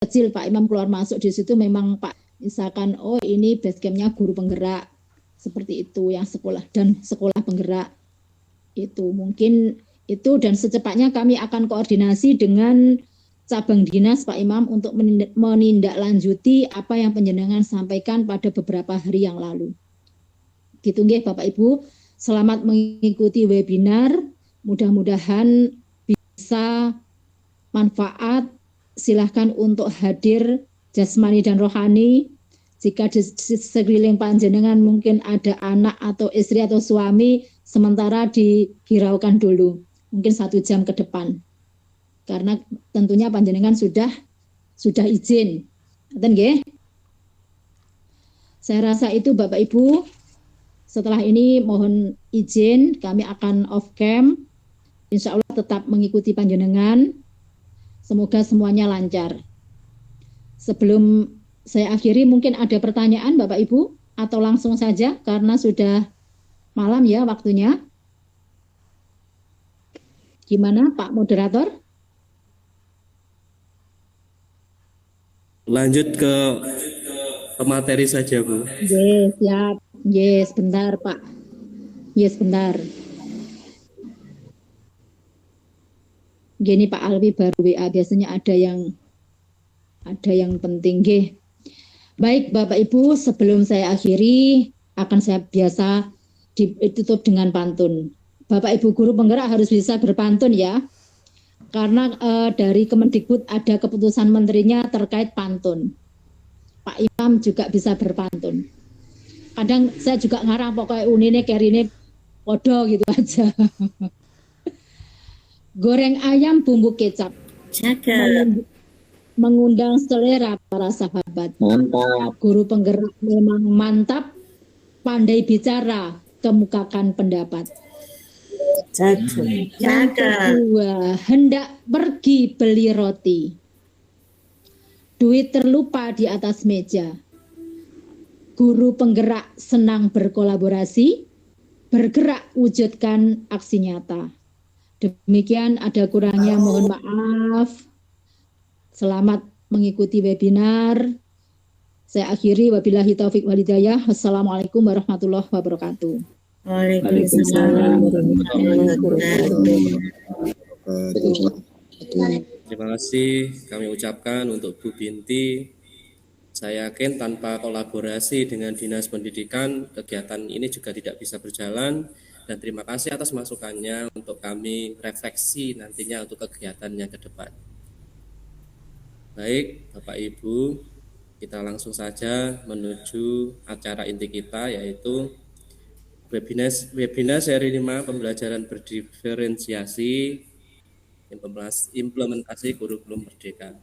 kecil Pak Imam keluar masuk di situ memang Pak, misalkan oh ini base campnya guru penggerak seperti itu yang sekolah dan sekolah penggerak itu mungkin itu, dan secepatnya kami akan koordinasi dengan cabang dinas Pak Imam untuk menindaklanjuti apa yang panjenengan sampaikan pada beberapa hari yang lalu. Gitu nggih Bapak Ibu, selamat mengikuti webinar, mudah-mudahan bisa manfaat. Silahkan untuk hadir jasmani dan rohani. Jika di sekeliling panjenengan mungkin ada anak atau istri atau suami, sementara dihiraukan dulu, mungkin 1 jam ke depan. Karena tentunya panjenengan sudah izin. Nggih? Saya rasa itu Bapak Ibu. Setelah ini mohon izin, kami akan off cam. Insya Allah tetap mengikuti panjenengan. Semoga semuanya lancar. Sebelum saya akhiri, mungkin ada pertanyaan Bapak Ibu, atau langsung saja karena sudah malam ya waktunya. Gimana Pak Moderator? Lanjut ke materi saja Bu. Yes, siap. Yes, bentar Pak. Yes, bentar. Gini Pak Alwi baru WA, biasanya ada yang penting. Nggih. Baik Bapak Ibu, sebelum saya akhiri akan saya biasa ditutup dengan pantun. Bapak Ibu guru penggerak harus bisa berpantun ya. Karena dari Kemendikbud ada keputusan menterinya terkait pantun. Pak Imam juga bisa berpantun. Kadang saya juga ngarang pokoknya unine kerine podo gitu aja. Goreng ayam bumbu kecap. Mengundang selera para sahabat. Mantap. Guru penggerak memang mantap, pandai bicara, kemukakan pendapat. Yang kedua, hendak pergi beli roti. Duit terlupa di atas meja. Guru penggerak senang berkolaborasi, bergerak wujudkan aksi nyata. Demikian, ada kurangnya mohon maaf. Selamat mengikuti webinar. Saya akhiri, wabillahi taufik walhidayah. Wassalamualaikum warahmatullahi wabarakatuh. Waalaikumsalam warahmatullahi wabarakatuh. Terima kasih kami ucapkan untuk Bu Binti. Saya yakin tanpa kolaborasi dengan Dinas Pendidikan, kegiatan ini juga tidak bisa berjalan. Dan terima kasih atas masukannya untuk kami refleksi nantinya untuk kegiatannya ke depan. Baik, Bapak Ibu, kita langsung saja menuju acara inti kita, yaitu webinar seri 5 pembelajaran berdiferensiasi implementasi kurikulum merdeka.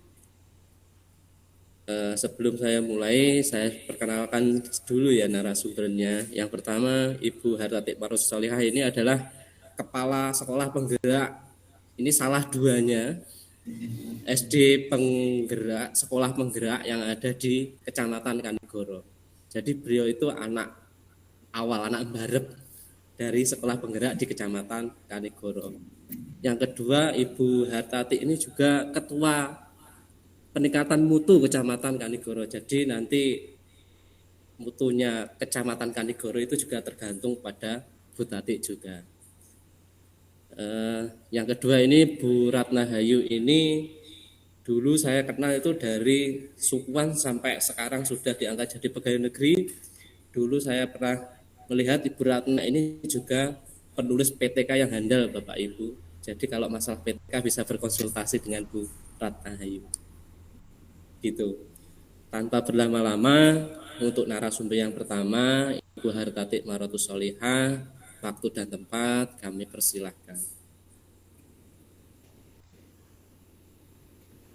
Sebelum saya mulai, saya perkenalkan dulu ya narasumbernya. Yang pertama, Ibu Hartati Marus Solihah ini adalah Kepala Sekolah Penggerak. Ini salah duanya, SD Penggerak, Sekolah Penggerak yang ada di Kecamatan Kanigoro. Jadi beliau itu anak barep dari Sekolah Penggerak di Kecamatan Kanigoro. Yang kedua, Ibu Hartati ini juga Ketua Peningkatan Mutu Kecamatan Kanigoro. Jadi nanti mutunya Kecamatan Kanigoro itu juga tergantung pada Bu Tati juga. Yang kedua ini Bu Ratna Hayu ini dulu saya kenal itu dari sukuan sampai sekarang sudah diangkat jadi pegawai negeri. Dulu saya pernah melihat Ibu Ratna ini juga penulis PTK yang handal Bapak Ibu. Jadi kalau masalah PTK bisa berkonsultasi dengan Bu Ratna Hayu. Gitu. Tanpa berlama-lama, untuk narasumber yang pertama, Ibu Hartati Marus Solihah, waktu dan tempat kami persilahkan.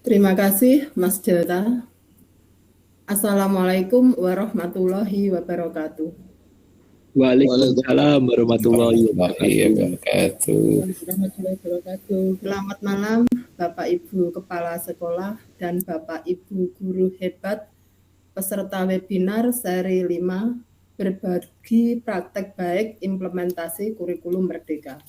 Terima kasih Mas Jota. Assalamualaikum warahmatullahi wabarakatuh. Waalaikumsalam warahmatullahi wabarakatuh. Selamat malam Bapak Ibu Kepala Sekolah dan Bapak Ibu Guru Hebat, peserta webinar seri 5 berbagi praktek baik implementasi kurikulum merdeka.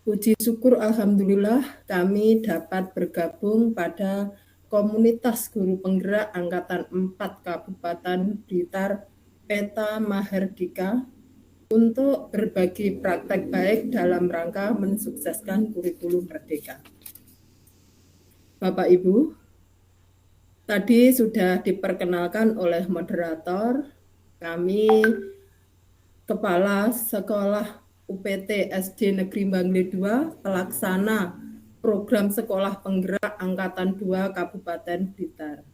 Puji syukur Alhamdulillah kami dapat bergabung pada Komunitas Guru Penggerak Angkatan 4 Kabupaten Blitar, Peta Mahardika, untuk berbagi praktek baik dalam rangka mensukseskan kurikulum merdeka. Bapak Ibu, tadi sudah diperkenalkan oleh moderator, kami Kepala Sekolah UPT SD Negeri Bangli 2, pelaksana program Sekolah Penggerak Angkatan 2 Kabupaten Blitar.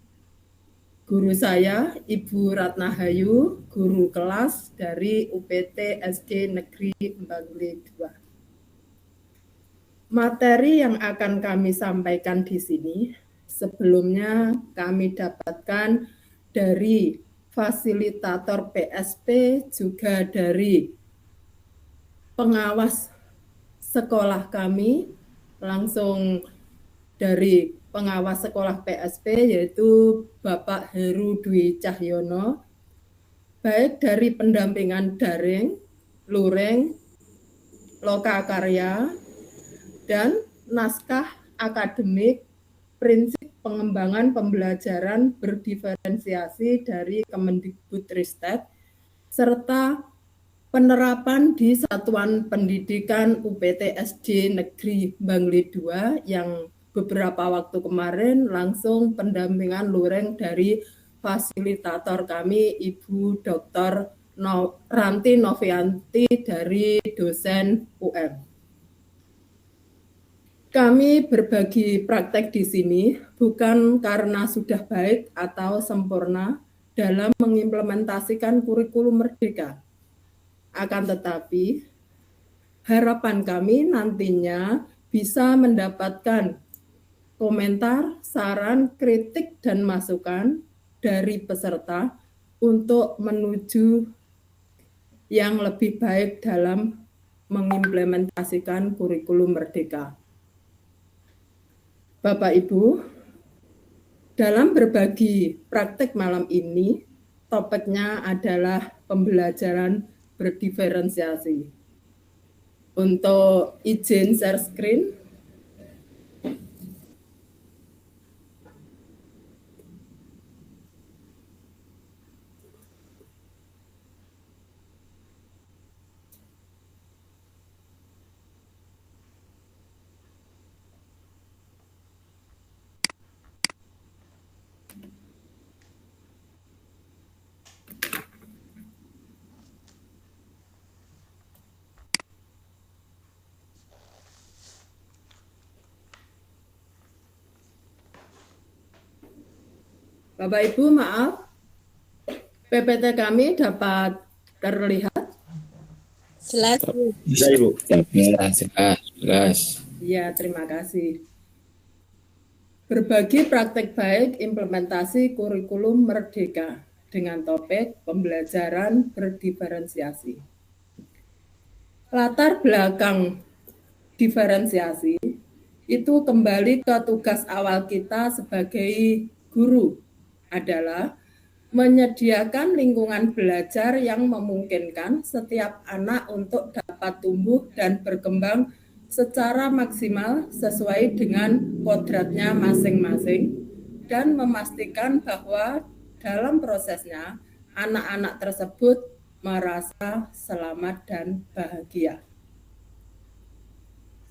Guru saya, Ibu Ratna Hayu, guru kelas dari UPT SD Negeri Bangli 2. Materi yang akan kami sampaikan di sini, sebelumnya kami dapatkan dari fasilitator PSP, juga dari pengawas sekolah kami, langsung dari pengawas sekolah PSP, yaitu Bapak Heru Dwi Cahyono, baik dari pendampingan daring, luring, lokakarya, dan naskah akademik prinsip pengembangan pembelajaran berdiferensiasi dari Kemendikbudristek, serta penerapan di Satuan Pendidikan UPT SD Negeri Bangli 2 yang beberapa waktu kemarin langsung pendampingan luring dari fasilitator kami, Ibu Dr. Ranti Novianti dari dosen UM. Kami berbagi praktek di sini bukan karena sudah baik atau sempurna dalam mengimplementasikan kurikulum merdeka. Akan tetapi, harapan kami nantinya bisa mendapatkan komentar, saran, kritik, dan masukan dari peserta untuk menuju yang lebih baik dalam mengimplementasikan kurikulum merdeka. Bapak Ibu, dalam berbagi praktek malam ini, topiknya adalah pembelajaran berdiferensiasi. Untuk izin share screen. Bapak Ibu, maaf, PPT kami dapat terlihat? Jelas. Bisa Ibu. Jelas. Ya, terima kasih. Berbagi praktek baik implementasi kurikulum merdeka dengan topik pembelajaran berdiferensiasi. Latar belakang diferensiasi itu kembali ke tugas awal kita sebagai guru, adalah menyediakan lingkungan belajar yang memungkinkan setiap anak untuk dapat tumbuh dan berkembang secara maksimal sesuai dengan kodratnya masing-masing, dan memastikan bahwa dalam prosesnya anak-anak tersebut merasa selamat dan bahagia.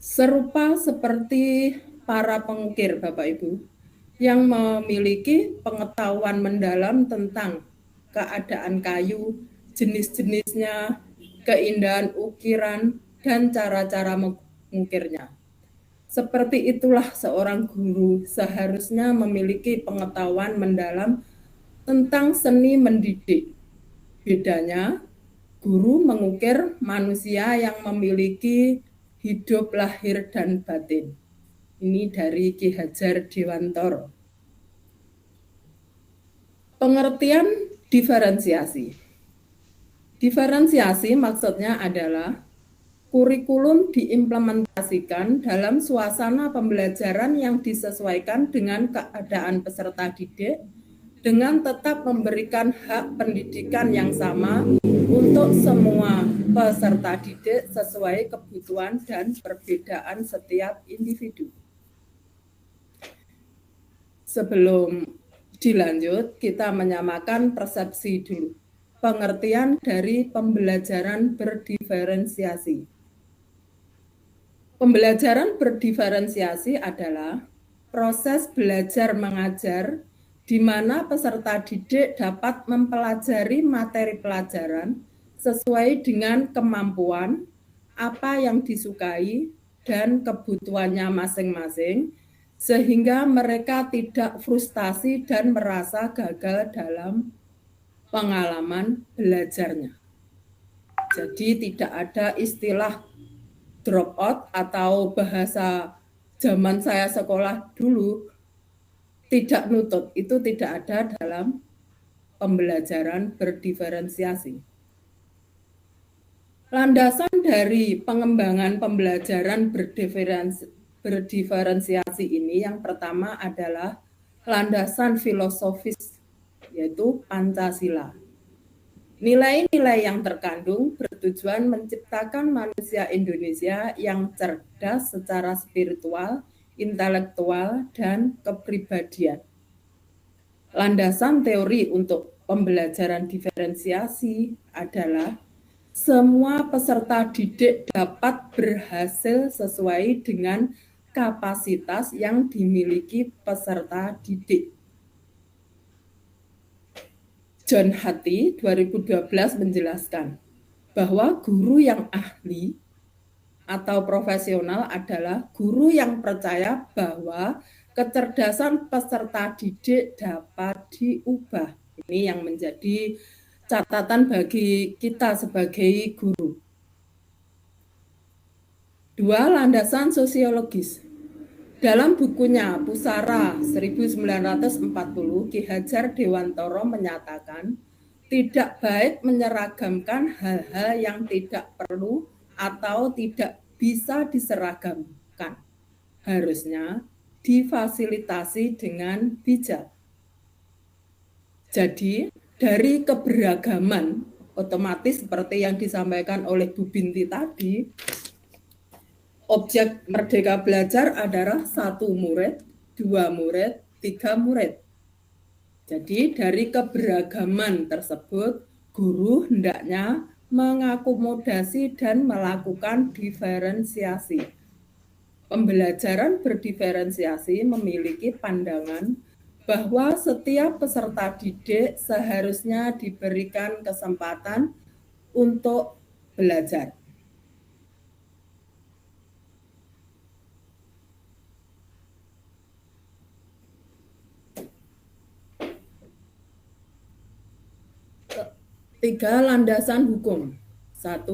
Serupa seperti para pengukir, Bapak Ibu, yang memiliki pengetahuan mendalam tentang keadaan kayu, jenis-jenisnya, keindahan ukiran, dan cara-cara mengukirnya. Seperti itulah seorang guru seharusnya memiliki pengetahuan mendalam tentang seni mendidik. Bedanya, guru mengukir manusia yang memiliki hidup lahir dan batin. Ini dari Ki Hajar Dewantoro. Pengertian diferensiasi. Diferensiasi maksudnya adalah kurikulum diimplementasikan dalam suasana pembelajaran yang disesuaikan dengan keadaan peserta didik, dengan tetap memberikan hak pendidikan yang sama untuk semua peserta didik sesuai kebutuhan dan perbedaan setiap individu. sebelum dilanjut, kita menyamakan persepsi dulu. Pengertian dari pembelajaran berdiferensiasi. Pembelajaran berdiferensiasi adalah proses belajar mengajar di mana peserta didik dapat mempelajari materi pelajaran sesuai dengan kemampuan, apa yang disukai, dan kebutuhannya masing-masing, sehingga mereka tidak frustasi dan merasa gagal dalam pengalaman belajarnya. Jadi tidak ada istilah drop out atau bahasa zaman saya sekolah dulu tidak nutut, itu tidak ada dalam pembelajaran berdiferensiasi. Landasan dari pengembangan pembelajaran berdiferensiasi ini yang pertama adalah landasan filosofis, yaitu Pancasila. Nilai-nilai yang terkandung bertujuan menciptakan manusia Indonesia yang cerdas secara spiritual, intelektual, dan kepribadian. Landasan teori untuk pembelajaran diferensiasi adalah semua peserta didik dapat berhasil sesuai dengan kapasitas yang dimiliki peserta didik. John Hattie 2012 menjelaskan bahwa guru yang ahli atau profesional adalah guru yang percaya bahwa kecerdasan peserta didik dapat diubah. Ini yang menjadi catatan bagi kita sebagai guru. 2. Landasan sosiologis. Dalam bukunya Pusara 1940, Ki Hajar Dewantoro menyatakan tidak baik menyeragamkan hal-hal yang tidak perlu atau tidak bisa diseragamkan. Harusnya difasilitasi dengan bijak. Jadi dari keberagaman otomatis seperti yang disampaikan oleh Bu Binti tadi, objek Merdeka Belajar adalah 1 murid, 2 murid, 3 murid. Jadi dari keberagaman tersebut, guru hendaknya mengakomodasi dan melakukan diferensiasi. Pembelajaran berdiferensiasi memiliki pandangan bahwa setiap peserta didik seharusnya diberikan kesempatan untuk belajar. Tiga, landasan hukum. 1.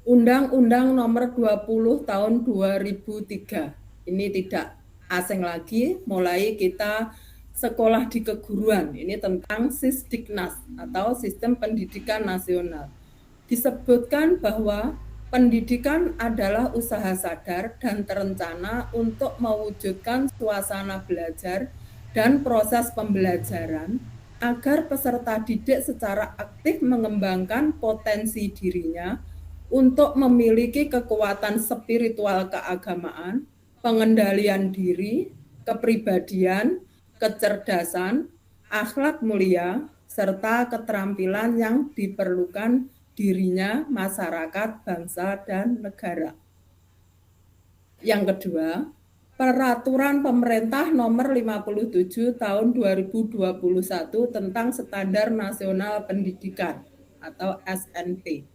Undang-Undang Nomor 20 Tahun 2003. Ini tidak asing lagi, mulai kita sekolah di keguruan. Ini tentang Sisdiknas atau Sistem Pendidikan Nasional. Disebutkan bahwa pendidikan adalah usaha sadar dan terencana untuk mewujudkan suasana belajar dan proses pembelajaran agar peserta didik secara aktif mengembangkan potensi dirinya untuk memiliki kekuatan spiritual keagamaan, pengendalian diri, kepribadian, kecerdasan, akhlak mulia, serta keterampilan yang diperlukan dirinya, masyarakat, bangsa, dan negara. Yang kedua, Peraturan Pemerintah Nomor 57 Tahun 2021 tentang Standar Nasional Pendidikan atau SNP.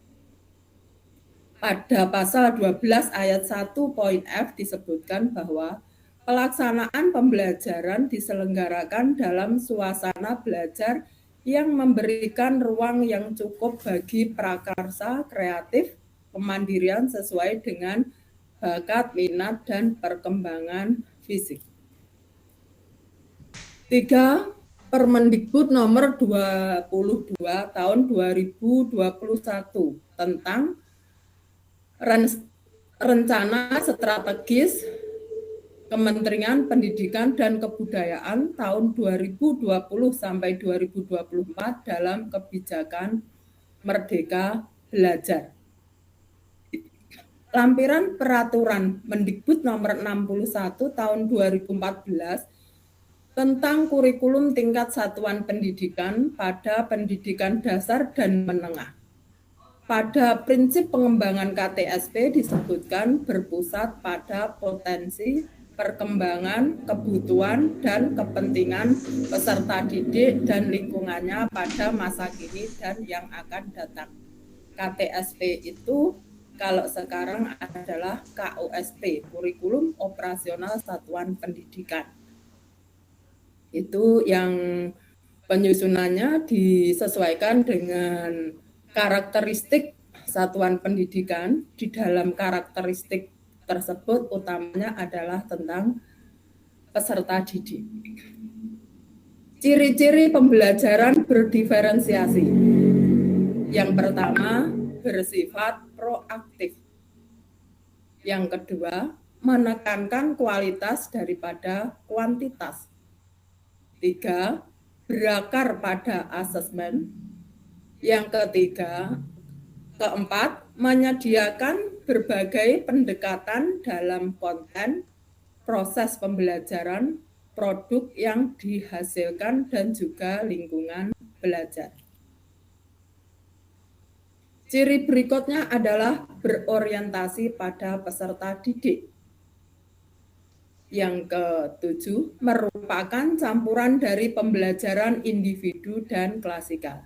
Pada pasal 12 ayat 1 poin F disebutkan bahwa pelaksanaan pembelajaran diselenggarakan dalam suasana belajar yang memberikan ruang yang cukup bagi prakarsa, kreatif, kemandirian sesuai dengan bakat, minat, dan perkembangan fisik. 3. Permendikbud nomor 22 tahun 2021 tentang rencana strategis Kementerian Pendidikan dan Kebudayaan tahun 2020 sampai 2024 dalam kebijakan Merdeka Belajar. Lampiran Peraturan Mendikbud nomor 61 tahun 2014 tentang kurikulum tingkat satuan pendidikan pada pendidikan dasar dan menengah. Pada prinsip pengembangan KTSP disebutkan berpusat pada potensi, perkembangan, kebutuhan, dan kepentingan peserta didik dan lingkungannya pada masa kini dan yang akan datang. KTSP itu kalau sekarang adalah KOSP, Kurikulum Operasional Satuan Pendidikan. Itu yang penyusunannya disesuaikan dengan karakteristik satuan pendidikan. Di dalam karakteristik tersebut utamanya adalah tentang peserta didik. Ciri-ciri pembelajaran berdiferensiasi. Yang pertama, bersifat proaktif. Yang kedua, menekankan kualitas daripada kuantitas. 3, berakar pada asesmen. Yang ketiga, keempat, menyediakan berbagai pendekatan dalam konten, proses pembelajaran, produk yang dihasilkan, dan juga lingkungan belajar. Ciri berikutnya adalah berorientasi pada peserta didik. Yang ketujuh, merupakan campuran dari pembelajaran individu dan klasikal.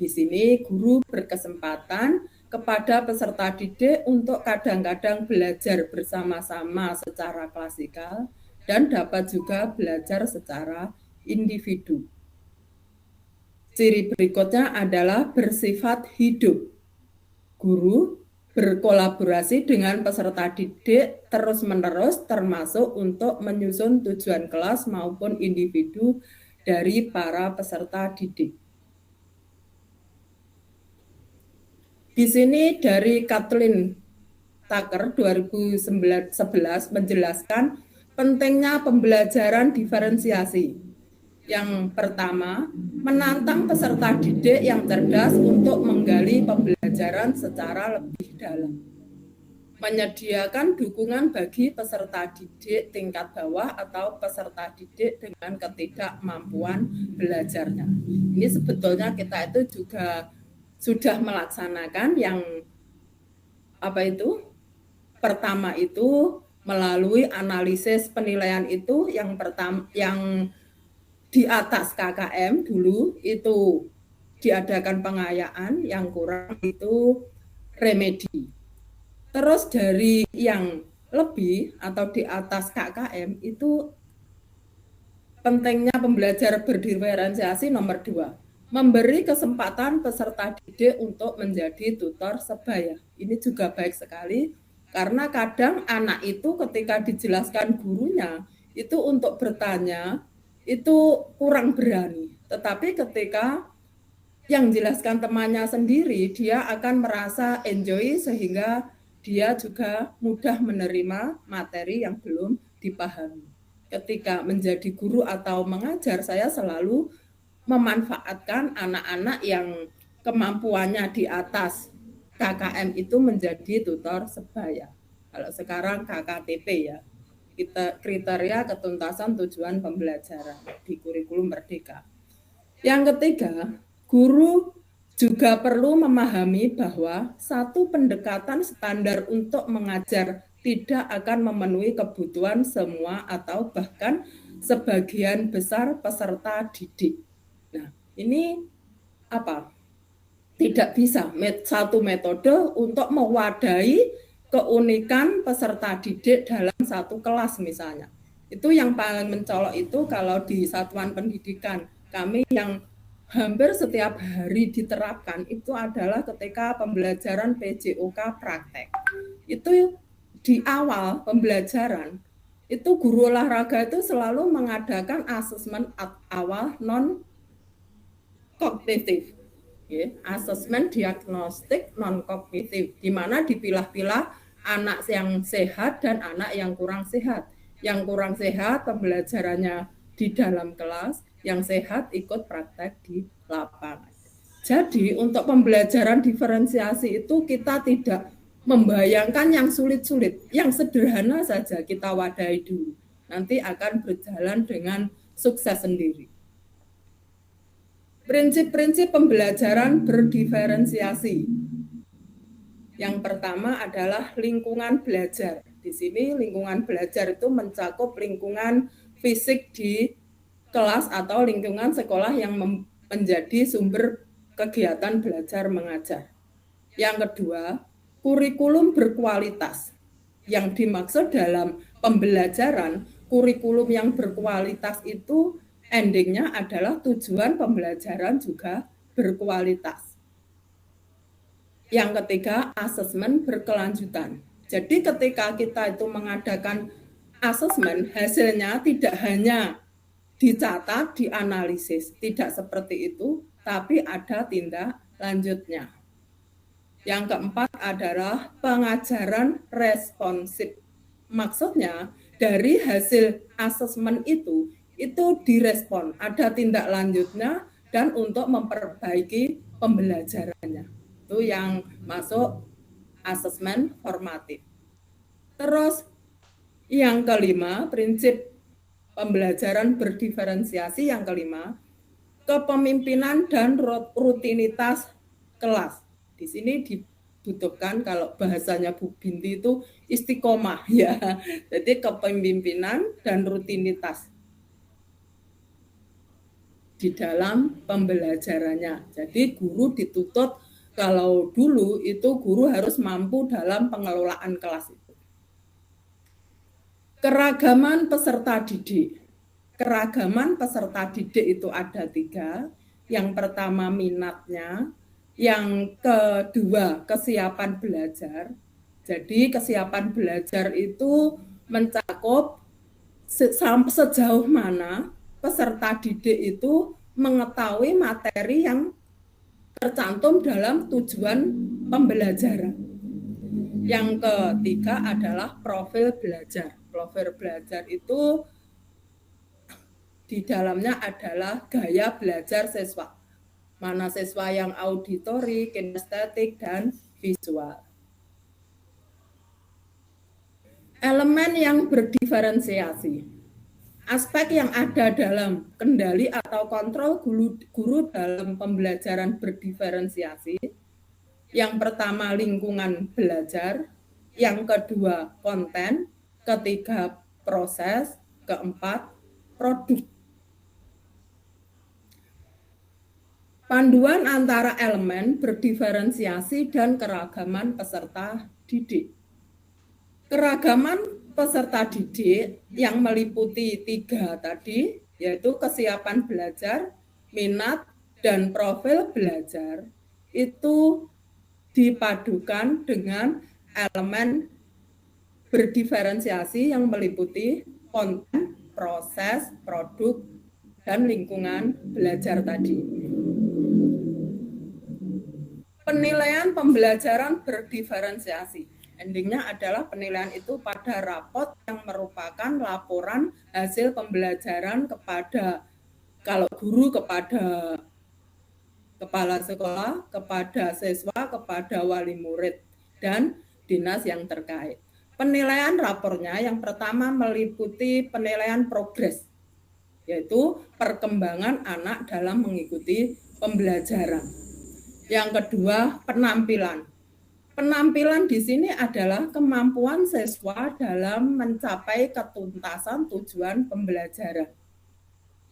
Di sini guru berkesempatan kepada peserta didik untuk kadang-kadang belajar bersama-sama secara klasikal dan dapat juga belajar secara individu. Ciri berikutnya adalah bersifat hidup. Guru berkolaborasi dengan peserta didik terus-menerus termasuk untuk menyusun tujuan kelas maupun individu dari para peserta didik. Di sini dari Kathleen Tucker 2011 menjelaskan pentingnya pembelajaran diferensiasi. Yang pertama, menantang peserta didik yang cerdas untuk menggali pembelajaran secara lebih dalam. Menyediakan dukungan bagi peserta didik tingkat bawah atau peserta didik dengan ketidakmampuan belajarnya. Ini sebetulnya kita itu juga sudah melaksanakan yang pertama itu melalui analisis penilaian itu yang pertama yang di atas KKM dulu itu diadakan pengayaan, yang kurang itu remedi. Terus dari yang lebih atau di atas KKM itu pentingnya pembelajar berdiferensiasi nomor 2. Memberi kesempatan peserta didik untuk menjadi tutor sebaya. Ini juga baik sekali karena kadang anak itu ketika dijelaskan gurunya itu untuk bertanya itu kurang berani. Tetapi ketika yang jelaskan temannya sendiri, dia akan merasa enjoy sehingga dia juga mudah menerima materi yang belum dipahami. Ketika menjadi guru atau mengajar, saya selalu memanfaatkan anak-anak yang kemampuannya di atas KKM itu menjadi tutor sebaya. Kalau sekarang KKTP ya. Kriteria ketuntasan tujuan pembelajaran di kurikulum Merdeka. Yang ketiga, guru juga perlu memahami bahwa satu pendekatan standar untuk mengajar tidak akan memenuhi kebutuhan semua atau bahkan sebagian besar peserta didik. Nah, ini tidak bisa satu metode untuk mewadahi keunikan peserta didik dalam satu kelas misalnya. Itu yang paling mencolok itu kalau di satuan pendidikan kami yang hampir setiap hari diterapkan itu adalah ketika pembelajaran PJOK praktek. Itu di awal pembelajaran itu guru olahraga itu selalu mengadakan asesmen awal non kognitif. Asesmen diagnostik non kognitif, di mana dipilah-pilah anak yang sehat dan anak yang kurang sehat. Yang kurang sehat pembelajarannya di dalam kelas, yang sehat ikut praktek di lapangan. Jadi untuk pembelajaran diferensiasi itu kita tidak membayangkan yang sulit-sulit, yang sederhana saja kita wadahi dulu. Nanti akan berjalan dengan sukses sendiri. Prinsip-prinsip pembelajaran berdiferensiasi. Yang pertama adalah lingkungan belajar. Di sini lingkungan belajar itu mencakup lingkungan fisik di kelas atau lingkungan sekolah yang menjadi sumber kegiatan belajar mengajar. Yang kedua, kurikulum berkualitas. Yang dimaksud dalam pembelajaran, kurikulum yang berkualitas itu endingnya adalah tujuan pembelajaran juga berkualitas. Yang ketiga, asesmen berkelanjutan. Jadi ketika kita itu mengadakan asesmen, hasilnya tidak hanya dicatat, dianalisis, tidak seperti itu, tapi ada tindak lanjutnya. Yang keempat adalah pengajaran responsif. Maksudnya dari hasil asesmen itu direspon, ada tindak lanjutnya dan untuk memperbaiki pembelajarannya. Itu yang masuk asesmen formatif. Terus yang kelima, prinsip pembelajaran berdiferensiasi yang kelima, kepemimpinan dan rutinitas kelas. Di sini dibutuhkan kalau bahasanya Bu Binti itu istiqomah ya. Jadi kepemimpinan dan rutinitas di dalam pembelajarannya. Jadi guru dituntut, kalau dulu itu guru harus mampu dalam pengelolaan kelas itu. Keragaman peserta didik. Keragaman peserta didik itu ada 3. Yang pertama minatnya, yang kedua kesiapan belajar. Jadi kesiapan belajar itu mencakup sejauh mana peserta didik itu mengetahui materi yang tercantum dalam tujuan pembelajaran. Yang ketiga adalah profil belajar. Profil belajar itu di dalamnya adalah gaya belajar siswa. Mana siswa yang auditori, kinestetik, dan visual. Elemen yang berdiferensiasi. Aspek yang ada dalam kendali atau kontrol guru dalam pembelajaran berdiferensiasi. Yang pertama lingkungan belajar, yang kedua konten, ketiga proses, keempat produk. Panduan antara elemen berdiferensiasi dan keragaman peserta didik. Keragaman peserta didik yang meliputi 3 tadi, yaitu kesiapan belajar, minat, dan profil belajar, itu dipadukan dengan elemen berdiferensiasi yang meliputi konten, proses, produk, dan lingkungan belajar tadi. Penilaian pembelajaran berdiferensiasi. Endingnya adalah penilaian itu pada rapot yang merupakan laporan hasil pembelajaran kepada, kalau guru kepada kepala sekolah, kepada siswa, kepada wali murid, dan dinas yang terkait. Penilaian rapornya yang pertama meliputi penilaian progres, yaitu perkembangan anak dalam mengikuti pembelajaran. Yang kedua, penampilan. Penampilan di sini adalah kemampuan siswa dalam mencapai ketuntasan tujuan pembelajaran.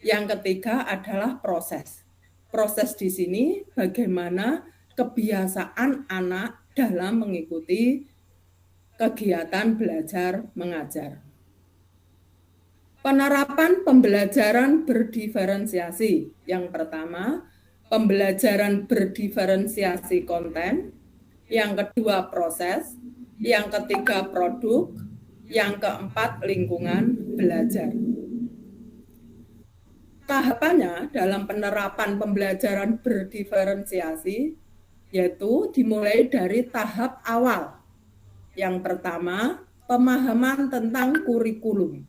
Yang ketiga adalah proses. Proses di sini bagaimana kebiasaan anak dalam mengikuti kegiatan belajar mengajar. Penerapan pembelajaran berdiferensiasi. Yang pertama, pembelajaran berdiferensiasi konten, yang kedua proses, yang ketiga produk, yang keempat lingkungan belajar. Tahapannya dalam penerapan pembelajaran berdiferensiasi yaitu dimulai dari tahap awal. Yang pertama, pemahaman tentang kurikulum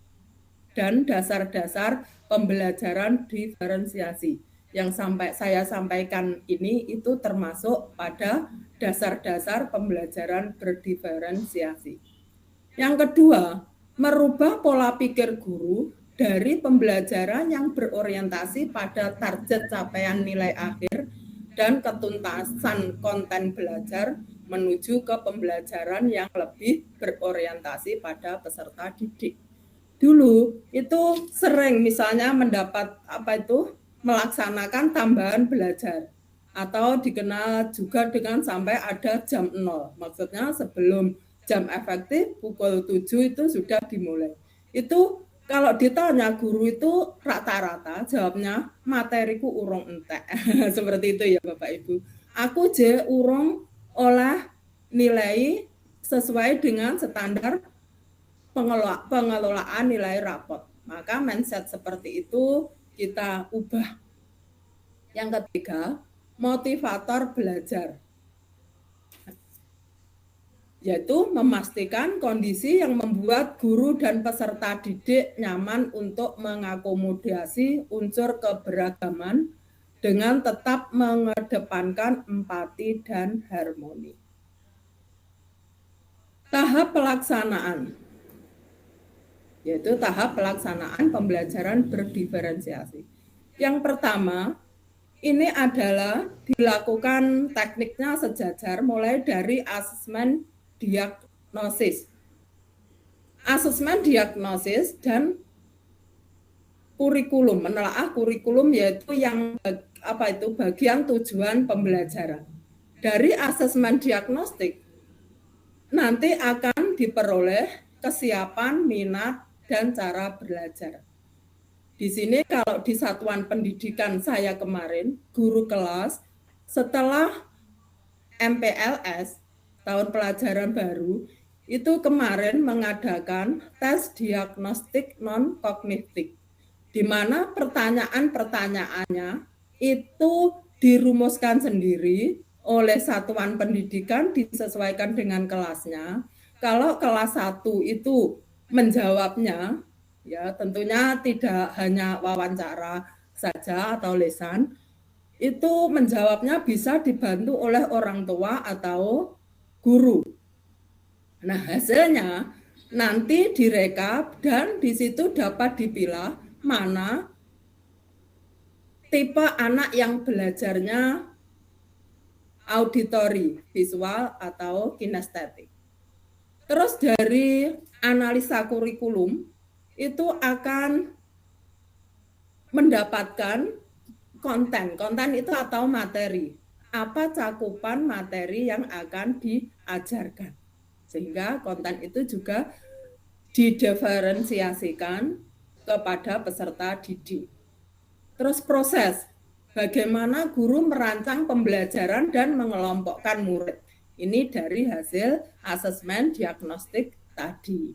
dan dasar-dasar pembelajaran diferensiasi. Yang saya sampaikan ini itu termasuk pada dasar-dasar pembelajaran berdiferensiasi. Yang kedua, merubah pola pikir guru dari pembelajaran yang berorientasi pada target capaian nilai akhir dan ketuntasan konten belajar menuju ke pembelajaran yang lebih berorientasi pada peserta didik. Dulu itu sering misalnya mendapat melaksanakan tambahan belajar atau dikenal juga dengan sampai ada jam 0. Maksudnya sebelum jam efektif pukul 7 itu sudah dimulai. Itu kalau ditanya guru itu rata-rata jawabnya materiku urung entek. Seperti itu ya Bapak Ibu. Aku je urung olah nilai sesuai dengan standar pengelolaan nilai rapot. Maka mindset seperti itu kita ubah. Yang ketiga, motivator belajar. Yaitu memastikan kondisi yang membuat guru dan peserta didik nyaman untuk mengakomodasi unsur keberagaman dengan tetap mengedepankan empati dan harmoni. Tahap pelaksanaan, yaitu tahap pelaksanaan pembelajaran berdiferensiasi. Yang pertama, ini adalah dilakukan tekniknya sejajar mulai dari asesmen diagnosis. Asesmen diagnosis dan kurikulum, menelaah kurikulum yaitu yang bagian tujuan pembelajaran. Dari asesmen diagnostik nanti akan diperoleh kesiapan, minat, dan cara belajar. Di sini kalau di satuan pendidikan saya kemarin, guru kelas setelah MPLS, tahun pelajaran baru, itu kemarin mengadakan tes diagnostik non-kognitif, di mana pertanyaan-pertanyaannya itu dirumuskan sendiri oleh satuan pendidikan disesuaikan dengan kelasnya. Kalau kelas 1 itu menjawabnya, ya tentunya tidak hanya wawancara saja atau lisan, itu menjawabnya bisa dibantu oleh orang tua atau guru. Nah, hasilnya nanti direkap dan di situ dapat dipilah mana tipe anak yang belajarnya auditori, visual, atau kinestetik. Terus dari analisa kurikulum itu akan mendapatkan konten itu atau materi. Apa cakupan materi yang akan diajarkan. Sehingga konten itu juga didiferensiasikan kepada peserta didik. Terus proses, bagaimana guru merancang pembelajaran dan mengelompokkan murid. Ini dari hasil asesmen diagnostik tadi.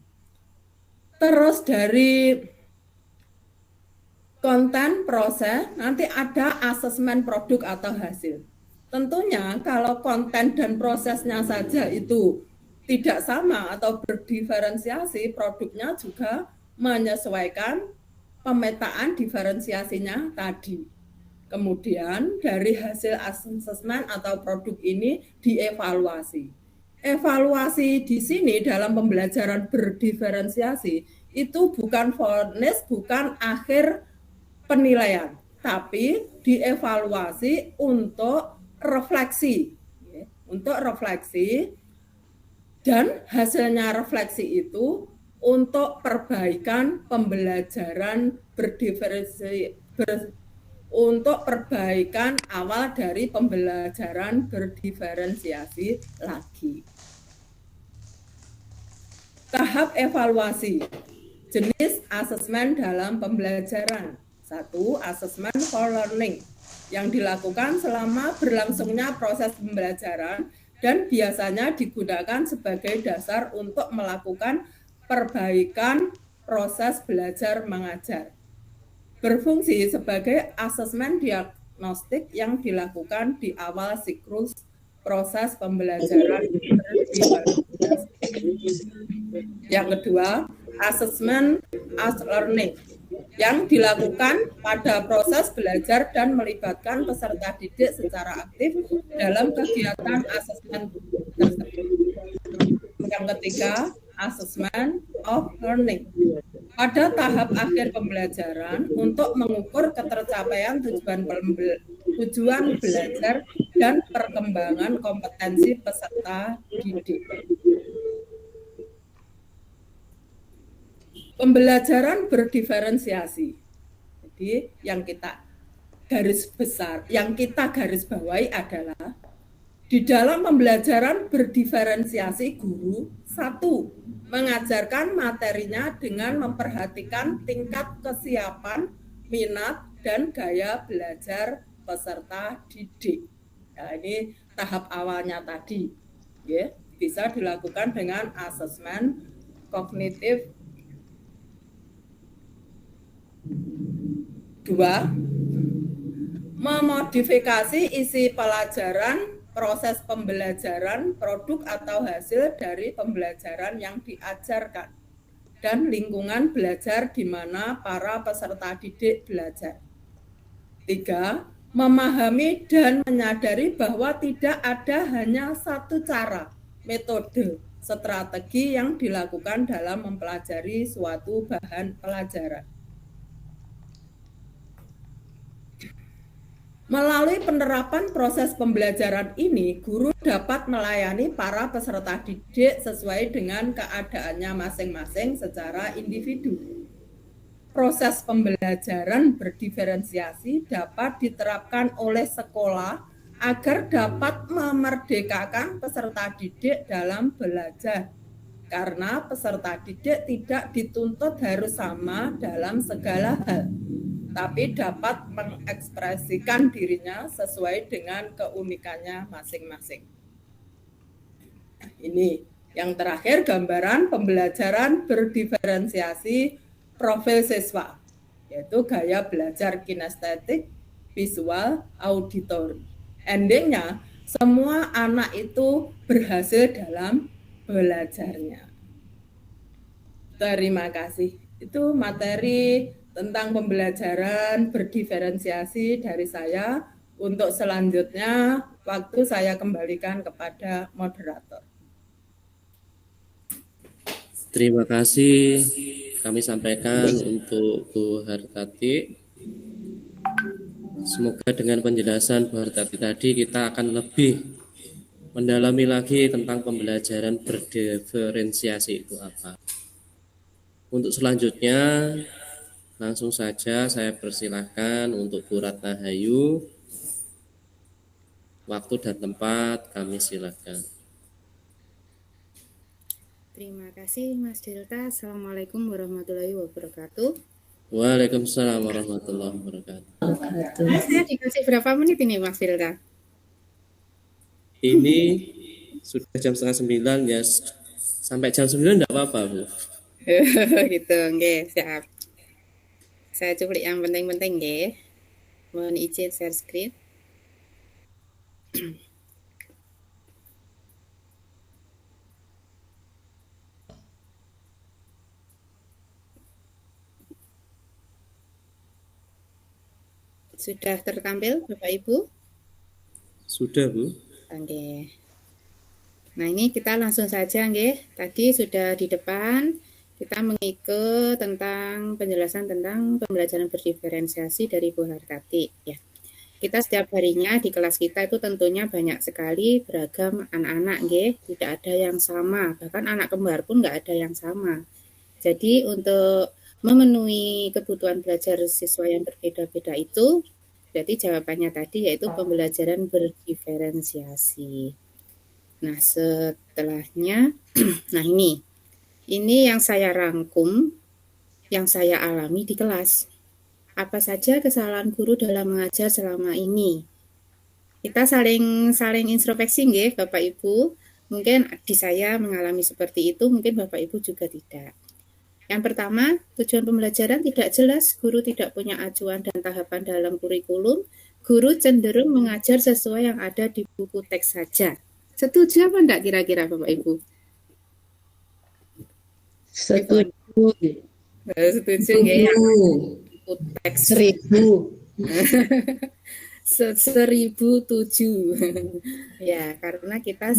Terus dari konten proses, nanti ada asesmen produk atau hasil. Tentunya kalau konten dan prosesnya saja itu tidak sama atau berdiferensiasi, produknya juga menyesuaikan pemetaan diferensiasinya tadi. Kemudian dari hasil asesmen atau produk ini dievaluasi. Evaluasi di sini dalam pembelajaran berdiferensiasi itu bukan vonis, bukan akhir penilaian, tapi dievaluasi untuk refleksi. Untuk refleksi dan hasilnya refleksi itu untuk perbaikan pembelajaran untuk perbaikan awal dari pembelajaran berdiferensiasi lagi. Tahap evaluasi. Jenis asesmen dalam pembelajaran. 1. Asesmen for learning yang dilakukan selama berlangsungnya proses pembelajaran dan biasanya digunakan sebagai dasar untuk melakukan perbaikan proses belajar mengajar. Berfungsi sebagai asesmen diagnostik yang dilakukan di awal siklus proses pembelajaran. Yang kedua, asesmen as learning yang dilakukan pada proses belajar dan melibatkan peserta didik secara aktif dalam kegiatan asesmen tersebut. Yang ketiga, asesmen of learning pada tahap akhir pembelajaran untuk mengukur ketercapaian tujuan belajar dan perkembangan kompetensi peserta didik. Pembelajaran berdiferensiasi. Jadi yang kita garis bawahi adalah di dalam pembelajaran berdiferensiasi guru, satu, mengajarkan materinya dengan memperhatikan tingkat kesiapan, minat, dan gaya belajar peserta didik. Nah, ini tahap awalnya tadi, ya, bisa dilakukan dengan asesmen kognitif. 2. Memodifikasi isi pelajaran, proses pembelajaran, produk atau hasil dari pembelajaran yang diajarkan, dan lingkungan belajar di mana para peserta didik belajar. 3. Memahami dan menyadari bahwa tidak ada hanya satu cara, metode, strategi yang dilakukan dalam mempelajari suatu bahan pelajaran. Melalui penerapan proses pembelajaran ini, guru dapat melayani para peserta didik sesuai dengan keadaannya masing-masing secara individu. Proses pembelajaran berdiferensiasi dapat diterapkan oleh sekolah agar dapat memerdekakan peserta didik dalam belajar. Karena peserta didik tidak dituntut harus sama dalam segala hal, tapi dapat mengekspresikan dirinya sesuai dengan keunikannya masing-masing. Nah, ini yang terakhir gambaran pembelajaran berdiferensiasi profil siswa, yaitu gaya belajar kinestetik, visual, auditori. Endingnya, semua anak itu berhasil dalam belajarnya. Terima kasih. Itu materi tentang pembelajaran berdiferensiasi dari saya. Untuk selanjutnya, waktu saya kembalikan kepada moderator. Terima kasih kami sampaikan untuk Bu Hartati. Semoga dengan penjelasan Bu Hartati tadi kita akan lebih mendalami lagi tentang pembelajaran berdiferensiasi itu apa. Untuk selanjutnya, langsung saja saya persilahkan untuk Bu Ratna Hayu. Waktu dan tempat kami silakan. Terima kasih Mas Delta. Assalamualaikum warahmatullahi wabarakatuh. Waalaikumsalam warahmatullahi wabarakatuh. Saya dikasih berapa menit ini Mas Delta? Ini sudah jam 8:30 ya. Sampai jam 9 enggak apa-apa, Bu. Gitu, nggih, siap. Saya cuplik yang penting-penting nggih. Mohon izin share screen. Sudah tertampil Bapak Ibu? Sudah, Bu. Oke. Nah, ini kita langsung saja nggih. Tadi sudah di depan kita mengikut tentang penjelasan tentang pembelajaran berdiferensiasi dari Bu Hartati ya. Kita setiap harinya di kelas kita itu tentunya banyak sekali beragam anak-anak nggih, tidak ada yang sama, bahkan anak kembar pun nggak ada yang sama. Jadi untuk memenuhi kebutuhan belajar siswa yang berbeda-beda itu, berarti jawabannya tadi yaitu pembelajaran berdiferensiasi. Nah, setelahnya, nah ini yang saya rangkum, yang saya alami di kelas. Apa saja kesalahan guru dalam mengajar selama ini? Kita saling introspeksi nggih, Bapak Ibu. Mungkin di saya mengalami seperti itu, mungkin Bapak Ibu juga tidak. Yang pertama, tujuan pembelajaran tidak jelas, guru tidak punya acuan dan tahapan dalam kurikulum, guru cenderung mengajar sesuai yang ada di buku teks saja. Setuju apa enggak kira-kira Bapak Ibu? Setuju. Setuju nggih ya. Buku teks 1007. Ya, karena kita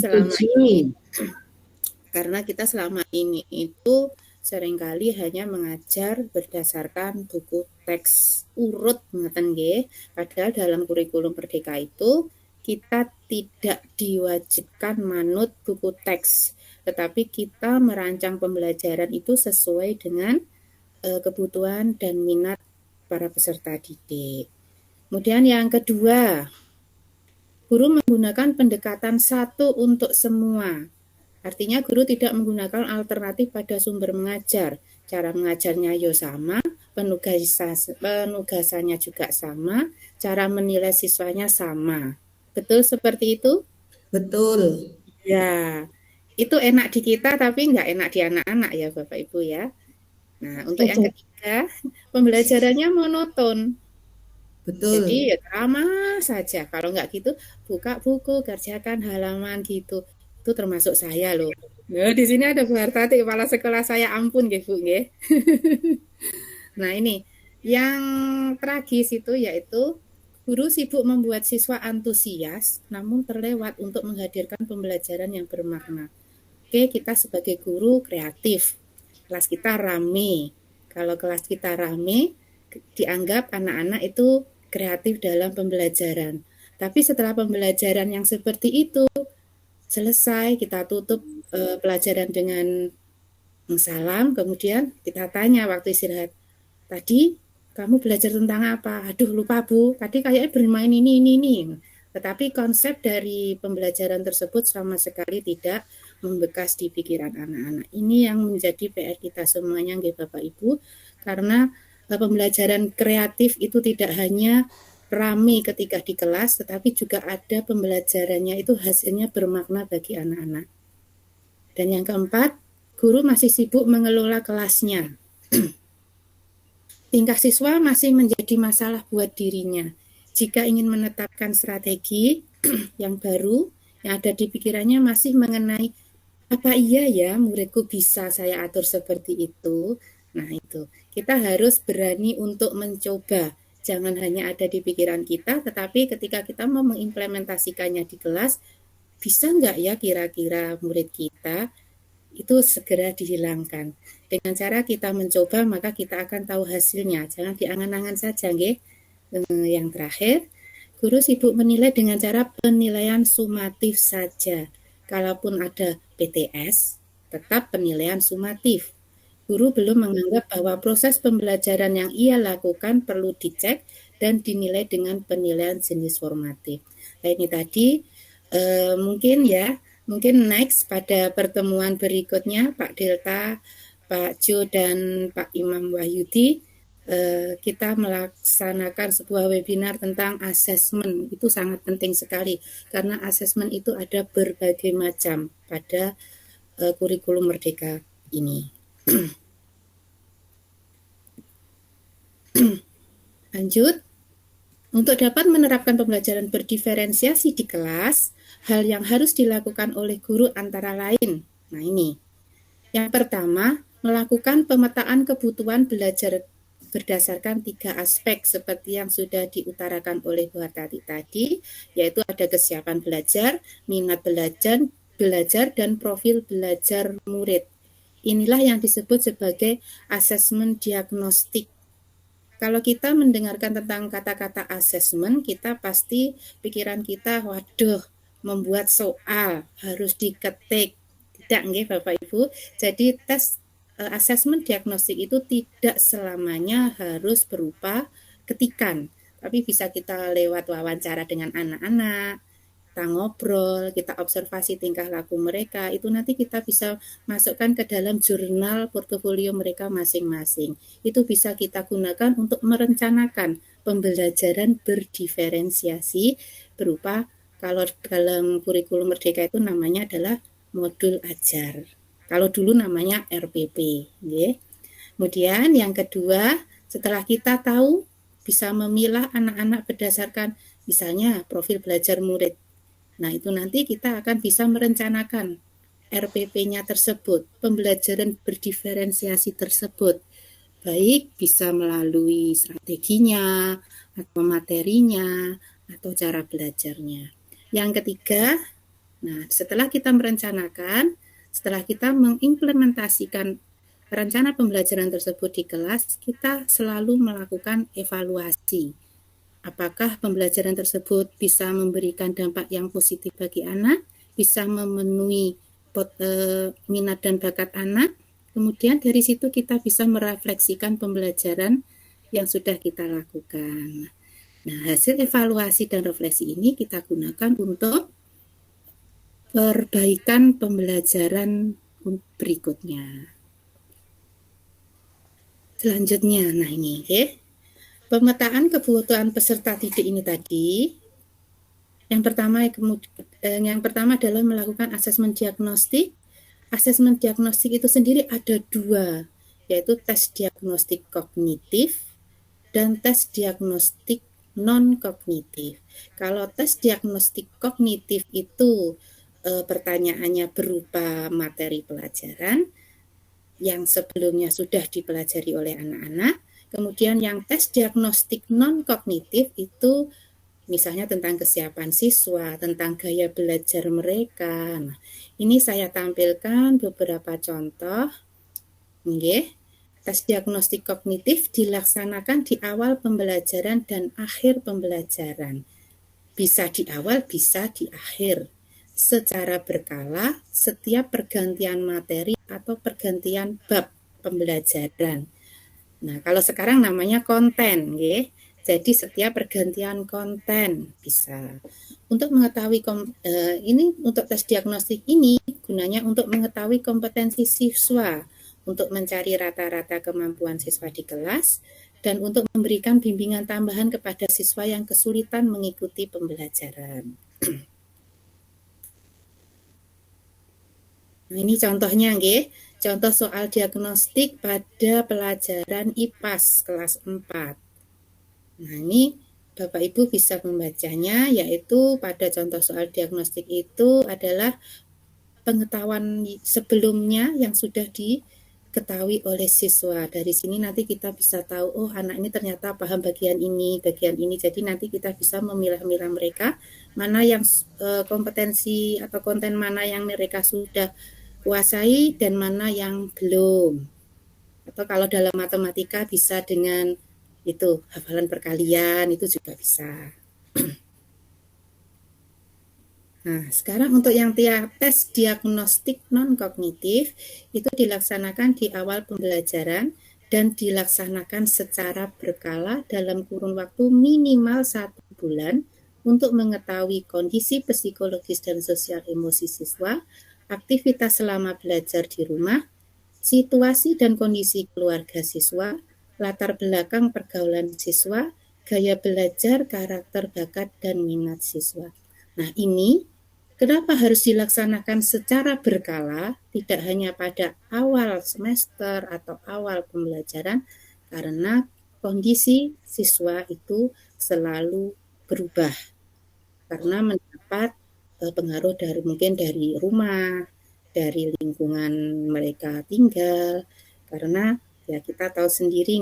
selama ini itu seringkali hanya mengajar berdasarkan buku teks urut ngoten nggih. Padahal dalam kurikulum Merdeka itu kita tidak diwajibkan manut buku teks, tetapi kita merancang pembelajaran itu sesuai dengan kebutuhan dan minat para peserta didik. Kemudian yang kedua, guru menggunakan pendekatan satu untuk semua. Artinya guru tidak menggunakan alternatif pada sumber mengajar. Cara mengajarnya sama, penugasannya juga sama, cara menilai siswanya sama. Betul seperti itu? Betul. Ya, itu enak di kita tapi nggak enak di anak-anak ya Bapak Ibu ya. Nah, untuk yang ketiga, pembelajarannya monoton. Betul. Jadi ya sama saja. Kalau nggak gitu, buka buku, kerjakan halaman gitu. Itu termasuk saya loh. Nah, di sini ada Bu Hartati, kepala sekolah saya, ampun nggih Bu nggih. Nah, ini yang tragis itu yaitu guru sibuk membuat siswa antusias namun terlewat untuk menghadirkan pembelajaran yang bermakna. Oke, kita sebagai guru kreatif. Kelas kita rame. Kalau kelas kita rame, dianggap anak-anak itu kreatif dalam pembelajaran. Tapi setelah pembelajaran yang seperti itu selesai, kita tutup pelajaran dengan salam, kemudian kita tanya waktu istirahat, tadi kamu belajar tentang apa? Aduh lupa Bu, tadi kayaknya bermain ini. Tetapi konsep dari pembelajaran tersebut sama sekali tidak membekas di pikiran anak-anak. Ini yang menjadi PR kita semuanya, nggih Bapak Ibu, karena pembelajaran kreatif itu tidak hanya rame ketika di kelas, tetapi juga ada pembelajarannya itu hasilnya bermakna bagi anak-anak. Dan yang keempat, guru masih sibuk mengelola kelasnya. Tingkah siswa masih menjadi masalah buat dirinya. Jika ingin menetapkan strategi yang baru, yang ada di pikirannya masih mengenai apa iya ya muridku bisa saya atur seperti itu. Nah itu, kita harus berani untuk mencoba. Jangan hanya ada di pikiran kita, tetapi ketika kita mau mengimplementasikannya di kelas, bisa nggak ya kira-kira murid kita itu segera dihilangkan. Dengan cara kita mencoba, maka kita akan tahu hasilnya. Jangan diangan-angan saja, nggih. Yang terakhir, guru sibuk menilai dengan cara penilaian sumatif saja. Kalaupun ada PTS, tetap penilaian sumatif. Guru belum menganggap bahwa proses pembelajaran yang ia lakukan perlu dicek dan dinilai dengan penilaian jenis formatif. Nah, ini tadi mungkin next pada pertemuan berikutnya Pak Delta, Pak Jo dan Pak Imam Wahyudi kita melaksanakan sebuah webinar tentang asesmen. Itu sangat penting sekali karena asesmen itu ada berbagai macam pada kurikulum Merdeka ini. Lanjut, untuk dapat menerapkan pembelajaran berdiferensiasi di kelas, hal yang harus dilakukan oleh guru antara lain. Nah ini, yang pertama, melakukan pemetaan kebutuhan belajar berdasarkan 3 aspek seperti yang sudah diutarakan oleh Bu Hartati tadi, yaitu ada kesiapan belajar, minat belajar, dan profil belajar murid. Inilah yang disebut sebagai asesmen diagnostik. Kalau kita mendengarkan tentang kata-kata asesmen, kita pasti pikiran kita, waduh, membuat soal, harus diketik. Tidak, nggih Bapak Ibu. Jadi tes asesmen diagnostik itu tidak selamanya harus berupa ketikan, tapi bisa kita lewat wawancara dengan anak-anak, kita ngobrol, kita observasi tingkah laku mereka, itu nanti kita bisa masukkan ke dalam jurnal portofolio mereka masing-masing. Itu bisa kita gunakan untuk merencanakan pembelajaran berdiferensiasi berupa, kalau dalam kurikulum Merdeka itu namanya adalah modul ajar. Kalau dulu namanya RPP. Ya. Kemudian yang kedua, setelah kita tahu bisa memilah anak-anak berdasarkan misalnya profil belajar murid. Nah, itu nanti kita akan bisa merencanakan RPP-nya tersebut, pembelajaran berdiferensiasi tersebut. Baik bisa melalui strateginya, atau materinya, atau cara belajarnya. Yang ketiga, nah setelah kita merencanakan, setelah kita mengimplementasikan rencana pembelajaran tersebut di kelas, kita selalu melakukan evaluasi. Apakah pembelajaran tersebut bisa memberikan dampak yang positif bagi anak, bisa memenuhi minat dan bakat anak. Kemudian dari situ kita bisa merefleksikan pembelajaran yang sudah kita lakukan. Nah, hasil evaluasi dan refleksi ini kita gunakan untuk perbaikan pembelajaran berikutnya. Selanjutnya, nah ini, pemetaan kebutuhan peserta didik ini tadi. Yang pertama adalah melakukan asesmen diagnostik. Asesmen diagnostik itu sendiri ada 2, yaitu tes diagnostik kognitif dan tes diagnostik non-kognitif. Kalau tes diagnostik kognitif itu pertanyaannya berupa materi pelajaran yang sebelumnya sudah dipelajari oleh anak-anak. Kemudian yang tes diagnostik non-kognitif itu misalnya tentang kesiapan siswa, tentang gaya belajar mereka. Nah, ini saya tampilkan beberapa contoh. Tes diagnostik kognitif dilaksanakan di awal pembelajaran dan akhir pembelajaran. Bisa di awal, bisa di akhir. Secara berkala, setiap pergantian materi atau pergantian bab pembelajaran. Nah, kalau sekarang namanya konten, jadi setiap pergantian konten bisa. Untuk mengetahui ini untuk tes diagnostik ini gunanya untuk mengetahui kompetensi siswa, untuk mencari rata-rata kemampuan siswa di kelas, dan untuk memberikan bimbingan tambahan kepada siswa yang kesulitan mengikuti pembelajaran. Nah, ini contohnya, contoh soal diagnostik pada pelajaran IPAS kelas 4. Nah, ini Bapak Ibu bisa membacanya, yaitu pada contoh soal diagnostik itu adalah pengetahuan sebelumnya yang sudah diketahui oleh siswa. Dari sini nanti kita bisa tahu, oh anak ini ternyata paham bagian ini. Jadi nanti kita bisa memilah-milah mereka, mana yang kompetensi atau konten mana yang mereka sudah kuasai dan mana yang belum. Atau kalau dalam matematika bisa dengan itu hafalan perkalian, itu juga bisa. Nah, sekarang untuk yang tes diagnostik non-kognitif itu dilaksanakan di awal pembelajaran dan dilaksanakan secara berkala dalam kurun waktu minimal 1 bulan untuk mengetahui kondisi psikologis dan sosial emosi siswa, aktivitas selama belajar di rumah, situasi dan kondisi keluarga siswa, latar belakang pergaulan siswa, gaya belajar, karakter, bakat, dan minat siswa. Nah, ini kenapa harus dilaksanakan secara berkala, tidak hanya pada awal semester atau awal pembelajaran, karena kondisi siswa itu selalu berubah, karena mendapat pengaruh dari rumah, dari lingkungan mereka tinggal, karena ya kita tahu sendiri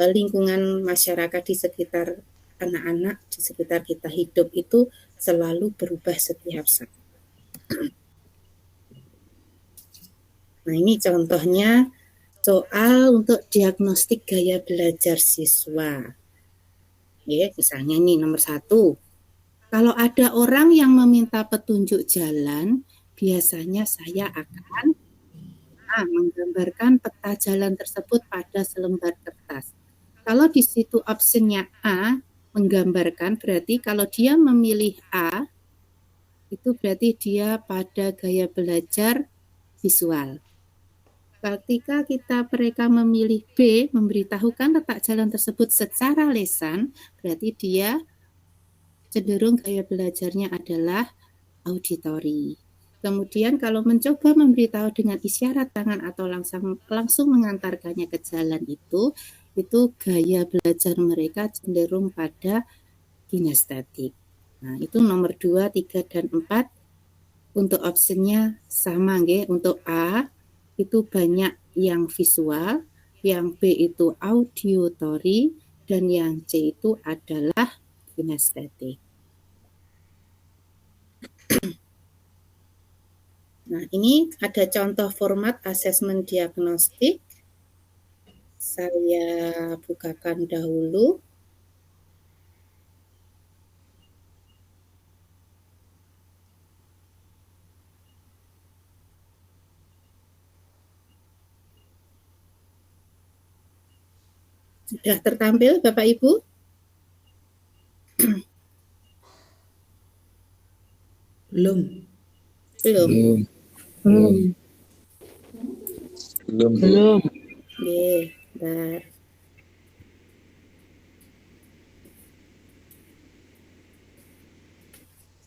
lingkungan masyarakat di sekitar anak-anak, di sekitar kita hidup itu selalu berubah setiap saat. Nah, ini contohnya soal untuk diagnostik gaya belajar siswa. Misalnya ini nomor 1. Kalau ada orang yang meminta petunjuk jalan, biasanya saya akan menggambarkan peta jalan tersebut pada selembar kertas. Kalau di situ optionnya A, menggambarkan, berarti kalau dia memilih A, itu berarti dia pada gaya belajar visual. Ketika mereka memilih B, memberitahukan letak jalan tersebut secara lisan, berarti dia cenderung gaya belajarnya adalah auditori. Kemudian kalau mencoba memberitahu dengan isyarat tangan atau langsung mengantarkannya ke jalan itu gaya belajar mereka cenderung pada kinestetik. Nah, itu nomor 2, 3, dan 4. Untuk optionnya sama, untuk A itu banyak yang visual, yang B itu auditory, dan yang C itu adalah kinestetik. Nah, ini ada contoh format asesmen diagnostik. Saya bukakan dahulu. Sudah tertampil Bapak Ibu? Belum. Belum. Belum. Oke, bentar.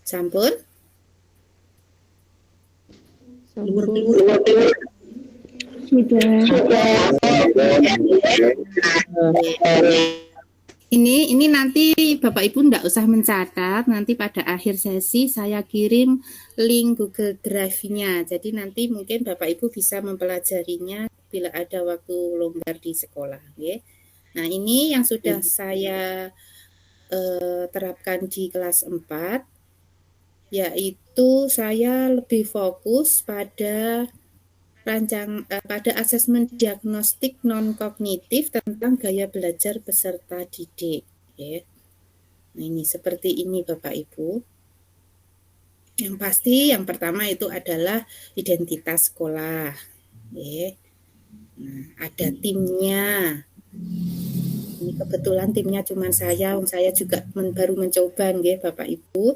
Sampun? Keluar. Ini nanti Bapak Ibu enggak usah mencatat, nanti pada akhir sesi saya kirim link Google Drive-nya. Jadi nanti mungkin Bapak Ibu bisa mempelajarinya bila ada waktu longgar di sekolah, ya. Nah, ini yang sudah saya terapkan di kelas 4, yaitu saya lebih fokus pada pada asesmen diagnostik non-kognitif tentang gaya belajar peserta didik. Ya. Nah, ini seperti ini Bapak Ibu. Yang pasti yang pertama itu adalah identitas sekolah. Ya. Nah, ada timnya. Ini kebetulan timnya cuma saya juga baru mencoba nggih Bapak Ibu.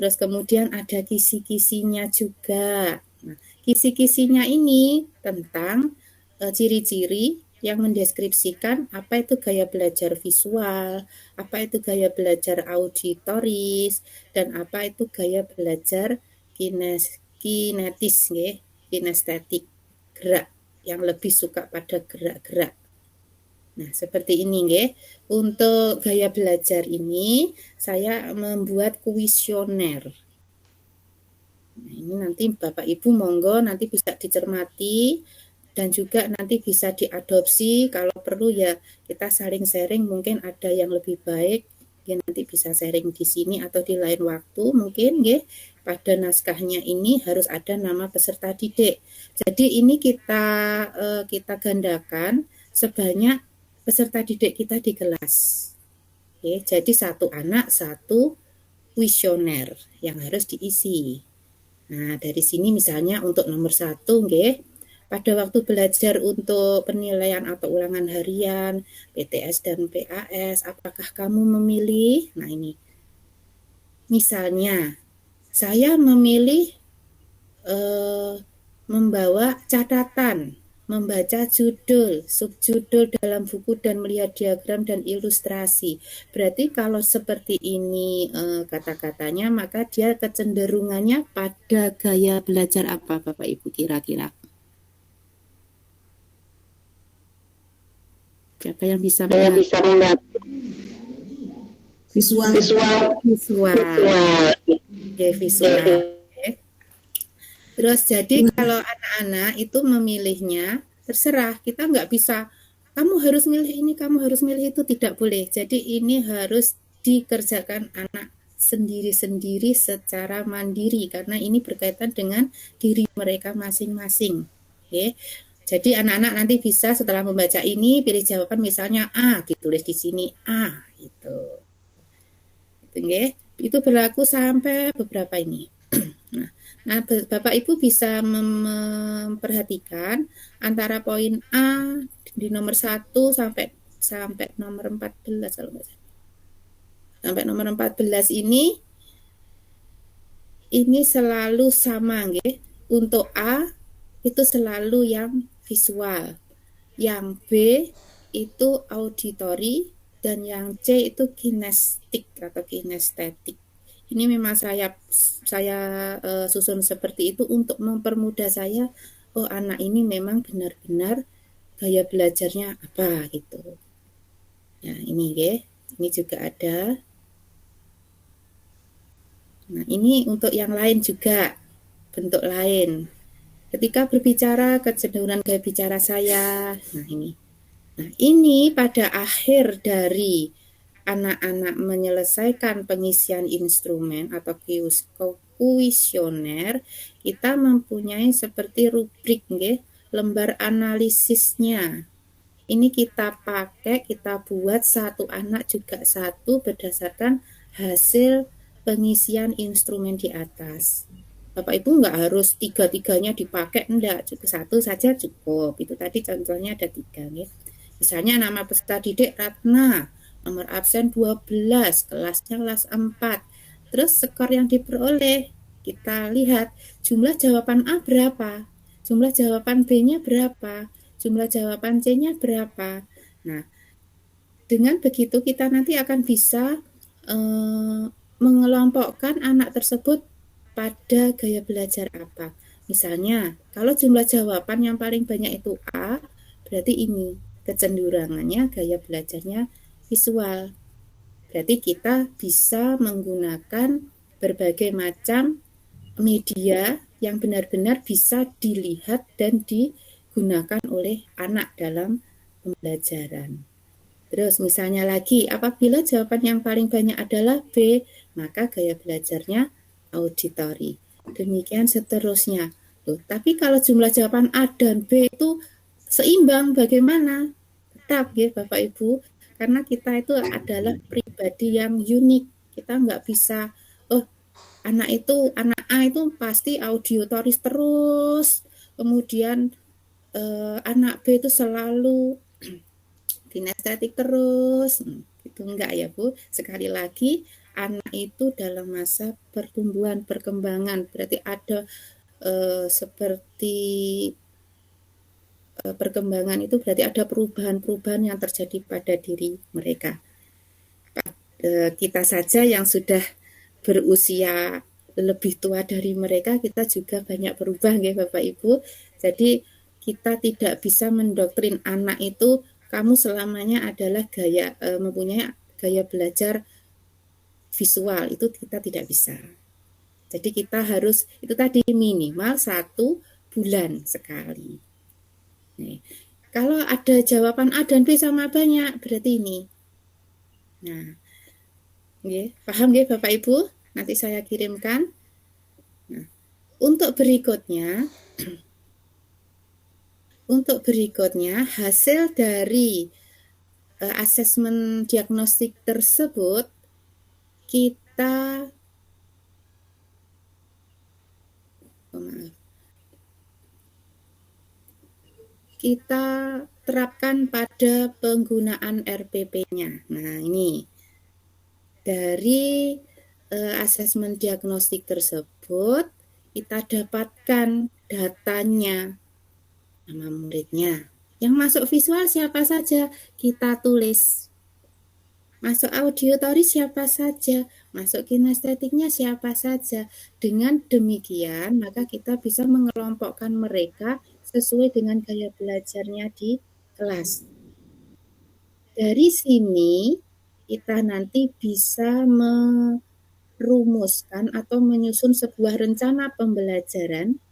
Terus kemudian ada kisi-kisinya juga. Nah, kisi-kisinya ini tentang ciri-ciri yang mendeskripsikan apa itu gaya belajar visual, apa itu gaya belajar auditoris, dan apa itu gaya belajar kinetis, kinestetik, gerak, yang lebih suka pada gerak-gerak. Nah, seperti ini nggih. Untuk gaya belajar ini saya membuat kuesioner. Nah, ini nanti Bapak Ibu monggo nanti bisa dicermati dan juga nanti bisa diadopsi. Kalau perlu ya kita saling sharing, mungkin ada yang lebih baik ya nanti bisa sharing di sini atau di lain waktu mungkin nggih. Pada naskahnya ini harus ada nama peserta didik. Jadi ini kita gandakan sebanyak peserta didik kita di kelas. Oke, jadi satu anak satu kuesioner yang harus diisi. Nah, dari sini misalnya untuk nomor 1, pada waktu belajar untuk penilaian atau ulangan harian, PTS dan PAS, apakah kamu memilih? Nah, ini. Misalnya, saya memilih membawa catatan, membaca judul, subjudul dalam buku dan melihat diagram dan ilustrasi. Berarti kalau seperti ini kata-katanya, maka dia kecenderungannya pada gaya belajar apa Bapak Ibu kira-kira? Siapa yang bisa melihat? Visual. Oke, visual. Terus jadi kalau anak-anak itu memilihnya terserah, kita nggak bisa kamu harus milih ini, kamu harus milih itu, tidak boleh. Jadi ini harus dikerjakan anak sendiri-sendiri secara mandiri karena ini berkaitan dengan diri mereka masing-masing. Oke. Jadi anak-anak nanti bisa setelah membaca ini pilih jawaban misalnya A, ditulis di sini A gitu. Itu berlaku sampai beberapa ini. Nah, Bapak Ibu bisa memperhatikan antara poin A di nomor 1 sampai nomor 14 kalau nggak salah. Sampai nomor 14 ini selalu sama nggih. Untuk A itu selalu yang visual. Yang B itu auditory dan yang C itu kinestik atau kinestetik. Ini memang saya susun seperti itu untuk mempermudah saya. Oh, anak ini memang benar-benar gaya belajarnya apa gitu. Ya, ini ini juga ada. Nah, ini untuk yang lain juga bentuk lain. Ketika berbicara kecenderungan gaya bicara saya. Nah, ini. Nah, ini pada akhir dari anak-anak menyelesaikan pengisian instrumen atau kuesioner, kita mempunyai seperti rubrik lembar analisisnya. ini kita pakai, kita buat satu anak juga satu berdasarkan hasil pengisian instrumen di atas. Bapak Ibu nggak harus tiga-tiganya dipakai, enggak, cukup satu saja cukup. Itu tadi contohnya ada 3 ya. Misalnya nama peserta didik Ratna, nomor absen 12, kelasnya kelas 4. Terus skor yang diperoleh, kita lihat jumlah jawaban A berapa, jumlah jawaban B-nya berapa, jumlah jawaban C-nya berapa. Nah, dengan begitu kita nanti akan bisa mengelompokkan anak tersebut pada gaya belajar apa. Misalnya, kalau jumlah jawaban yang paling banyak itu A, berarti ini kecenderungannya gaya belajarnya visual. Berarti kita bisa menggunakan berbagai macam media yang benar-benar bisa dilihat dan digunakan oleh anak dalam pembelajaran. Terus misalnya lagi, apabila jawaban yang paling banyak adalah B, maka gaya belajarnya auditory. Demikian seterusnya. Loh, tapi kalau jumlah jawaban A dan B itu seimbang, bagaimana? Tetap ya Bapak Ibu, karena kita itu adalah pribadi yang unik. Kita nggak bisa, anak A itu pasti auditoris terus, kemudian anak B itu selalu kinestetik terus, itu enggak ya Bu. Sekali lagi, anak itu dalam masa pertumbuhan, perkembangan, berarti ada seperti perkembangan itu berarti ada perubahan-perubahan yang terjadi pada diri mereka. Kita saja yang sudah berusia lebih tua dari mereka, kita juga banyak berubah ya Bapak Ibu. Jadi kita tidak bisa mendoktrin anak itu kamu selamanya adalah mempunyai gaya belajar visual, itu kita tidak bisa. Jadi kita harus itu tadi minimal 1 bulan sekali. Nih, kalau ada jawaban A dan B sama banyak, berarti ini. Nah, paham ya Bapak Ibu? Nanti saya kirimkan. Nah, untuk berikutnya hasil dari asesmen diagnostik tersebut kita terapkan pada penggunaan RPP-nya. Nah, ini dari asesmen diagnostik tersebut kita dapatkan datanya, nama muridnya. Yang masuk visual siapa saja, kita tulis. Masuk auditory siapa saja, masuk kinestetiknya siapa saja. Dengan demikian, maka kita bisa mengelompokkan mereka sesuai dengan gaya belajarnya di kelas. Dari sini, kita nanti bisa merumuskan atau menyusun sebuah rencana pembelajaran,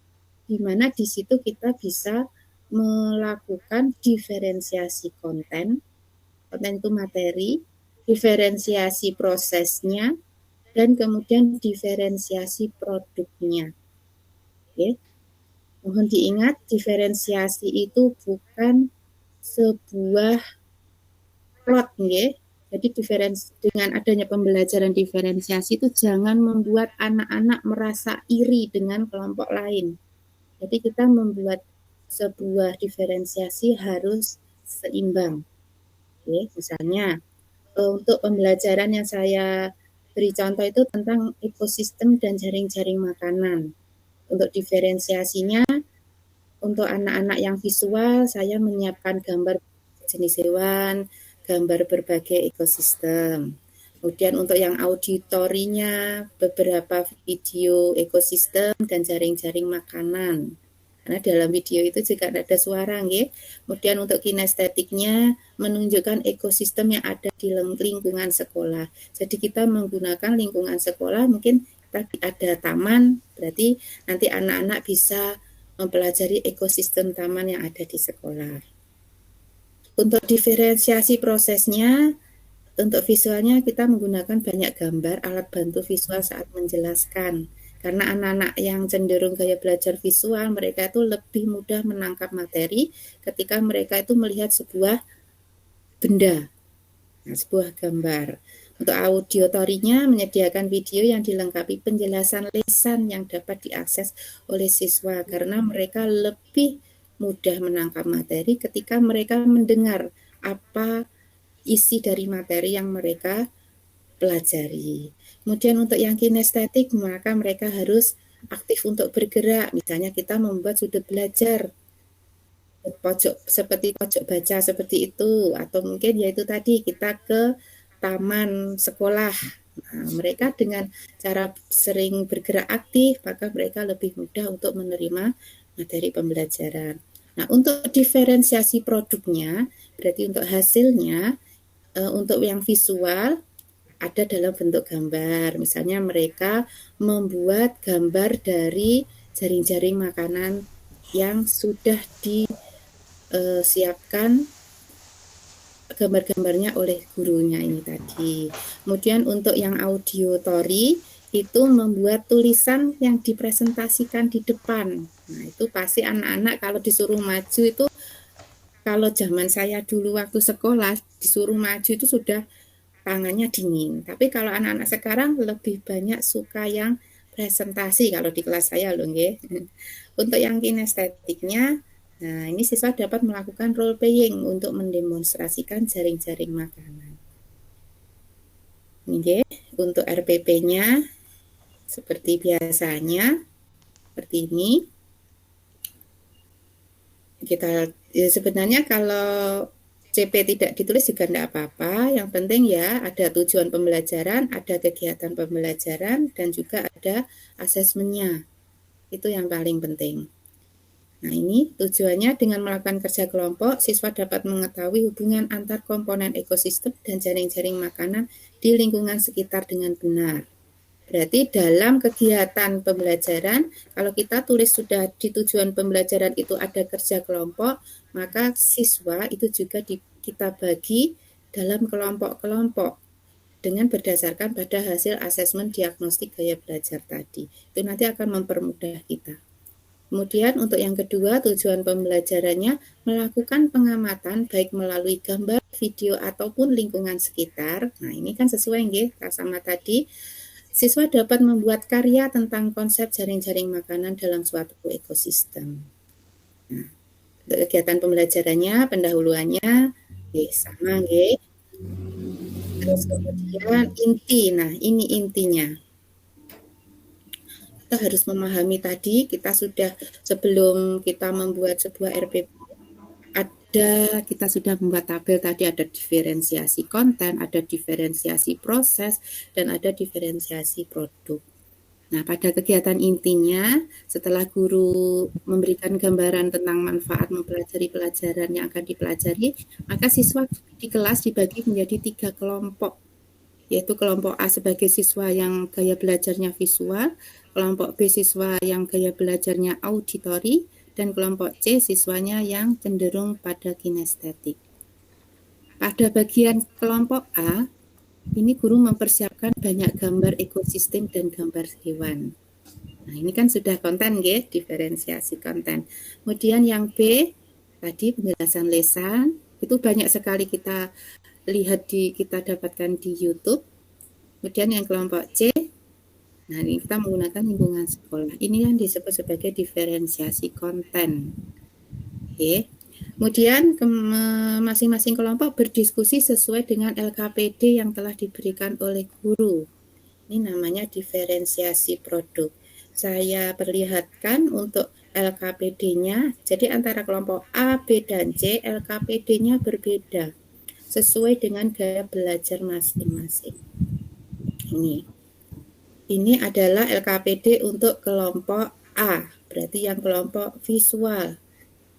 di mana di situ kita bisa melakukan diferensiasi konten itu materi, diferensiasi prosesnya, dan kemudian diferensiasi produknya. Oke. Mohon diingat, diferensiasi itu bukan sebuah plot, ya. Jadi dengan adanya pembelajaran diferensiasi itu jangan membuat anak-anak merasa iri dengan kelompok lain. Jadi kita membuat sebuah diferensiasi harus seimbang. Oke, misalnya untuk pembelajaran yang saya beri contoh itu tentang ekosistem dan jaring-jaring makanan. Untuk diferensiasinya, untuk anak-anak yang visual, saya menyiapkan gambar jenis hewan, gambar berbagai ekosistem. Kemudian untuk yang auditorinya, beberapa video ekosistem dan jaring-jaring makanan. Karena dalam video itu juga ada suara, ya. Kemudian untuk kinestetiknya menunjukkan ekosistem yang ada di lingkungan sekolah. Jadi kita menggunakan lingkungan sekolah, mungkin ada taman, berarti nanti anak-anak bisa mempelajari ekosistem taman yang ada di sekolah. Untuk diferensiasi prosesnya, untuk visualnya kita menggunakan banyak gambar, alat bantu visual saat menjelaskan. Karena anak-anak yang cenderung gaya belajar visual, mereka itu lebih mudah menangkap materi ketika mereka itu melihat sebuah benda, sebuah gambar. Untuk audiotorinya menyediakan video yang dilengkapi penjelasan lisan yang dapat diakses oleh siswa karena mereka lebih mudah menangkap materi ketika mereka mendengar apa isi dari materi yang mereka pelajari. Kemudian untuk yang kinestetik, maka mereka harus aktif untuk bergerak. Misalnya kita membuat sudut belajar seperti pojok baca seperti itu, atau mungkin yaitu tadi kita ke taman sekolah. Nah, mereka dengan cara sering bergerak aktif, maka mereka lebih mudah untuk menerima materi pembelajaran. Nah, untuk diferensiasi produknya, berarti untuk hasilnya, untuk yang visual ada dalam bentuk gambar. Misalnya mereka membuat gambar dari jaring-jaring makanan yang sudah disiapkan gambar-gambarnya oleh gurunya ini tadi. Kemudian untuk yang audiotori itu membuat tulisan yang dipresentasikan di depan. Nah, itu pasti anak-anak kalau disuruh maju itu, kalau zaman saya dulu waktu sekolah disuruh maju itu sudah tangannya dingin. Tapi kalau anak-anak sekarang lebih banyak suka yang presentasi kalau di kelas saya loh nggih. Untuk yang kinestetiknya, nah ini siswa dapat melakukan role playing untuk mendemonstrasikan jaring-jaring makanan. Nggih, untuk RPP-nya seperti biasanya seperti ini. Kita sebenarnya kalau CP tidak ditulis juga tidak apa-apa, yang penting ya ada tujuan pembelajaran, ada kegiatan pembelajaran, dan juga ada asesmennya. Itu yang paling penting. Nah ini tujuannya dengan melakukan kerja kelompok, siswa dapat mengetahui hubungan antar komponen ekosistem dan jaring-jaring makanan di lingkungan sekitar dengan benar. Berarti dalam kegiatan pembelajaran, kalau kita tulis sudah di tujuan pembelajaran itu ada kerja kelompok, maka siswa itu juga kita bagi dalam kelompok-kelompok dengan berdasarkan pada hasil asesmen diagnostik gaya belajar tadi. Itu nanti akan mempermudah kita. Kemudian untuk yang kedua, tujuan pembelajarannya melakukan pengamatan baik melalui gambar, video, ataupun lingkungan sekitar. Nah ini kan sesuai nggih sama tadi. Siswa dapat membuat karya tentang konsep jaring-jaring makanan dalam suatu ekosistem. Nah, untuk kegiatan pembelajarannya, pendahuluannya, sama nggih. Terus kemudian inti, nah ini intinya. Kita harus memahami tadi, kita sudah sebelum kita membuat sebuah RPP, kita sudah membuat tabel tadi, ada diferensiasi konten, ada diferensiasi proses, dan ada diferensiasi produk. Nah, pada kegiatan intinya, setelah guru memberikan gambaran tentang manfaat mempelajari pelajaran yang akan dipelajari, maka siswa di kelas dibagi menjadi 3 kelompok, yaitu kelompok A sebagai siswa yang gaya belajarnya visual, kelompok B siswa yang gaya belajarnya auditori, dan kelompok C siswanya yang cenderung pada kinestetik. Pada bagian kelompok A, ini guru mempersiapkan banyak gambar ekosistem dan gambar hewan. Nah, ini kan sudah konten nggih, diferensiasi konten. Kemudian yang B, tadi penjelasan lisan, itu banyak sekali kita lihat kita dapatkan di YouTube. Kemudian yang kelompok C, nah ini kita menggunakan lingkungan sekolah. Ini yang disebut sebagai diferensiasi konten. Oke. Kemudian masing-masing kelompok berdiskusi sesuai dengan LKPD yang telah diberikan oleh guru. Ini namanya diferensiasi produk. Saya perlihatkan untuk LKPD-nya. Jadi antara kelompok A, B, dan C, LKPD-nya berbeda sesuai dengan gaya belajar masing-masing. Ini adalah LKPD untuk kelompok A, berarti yang kelompok visual.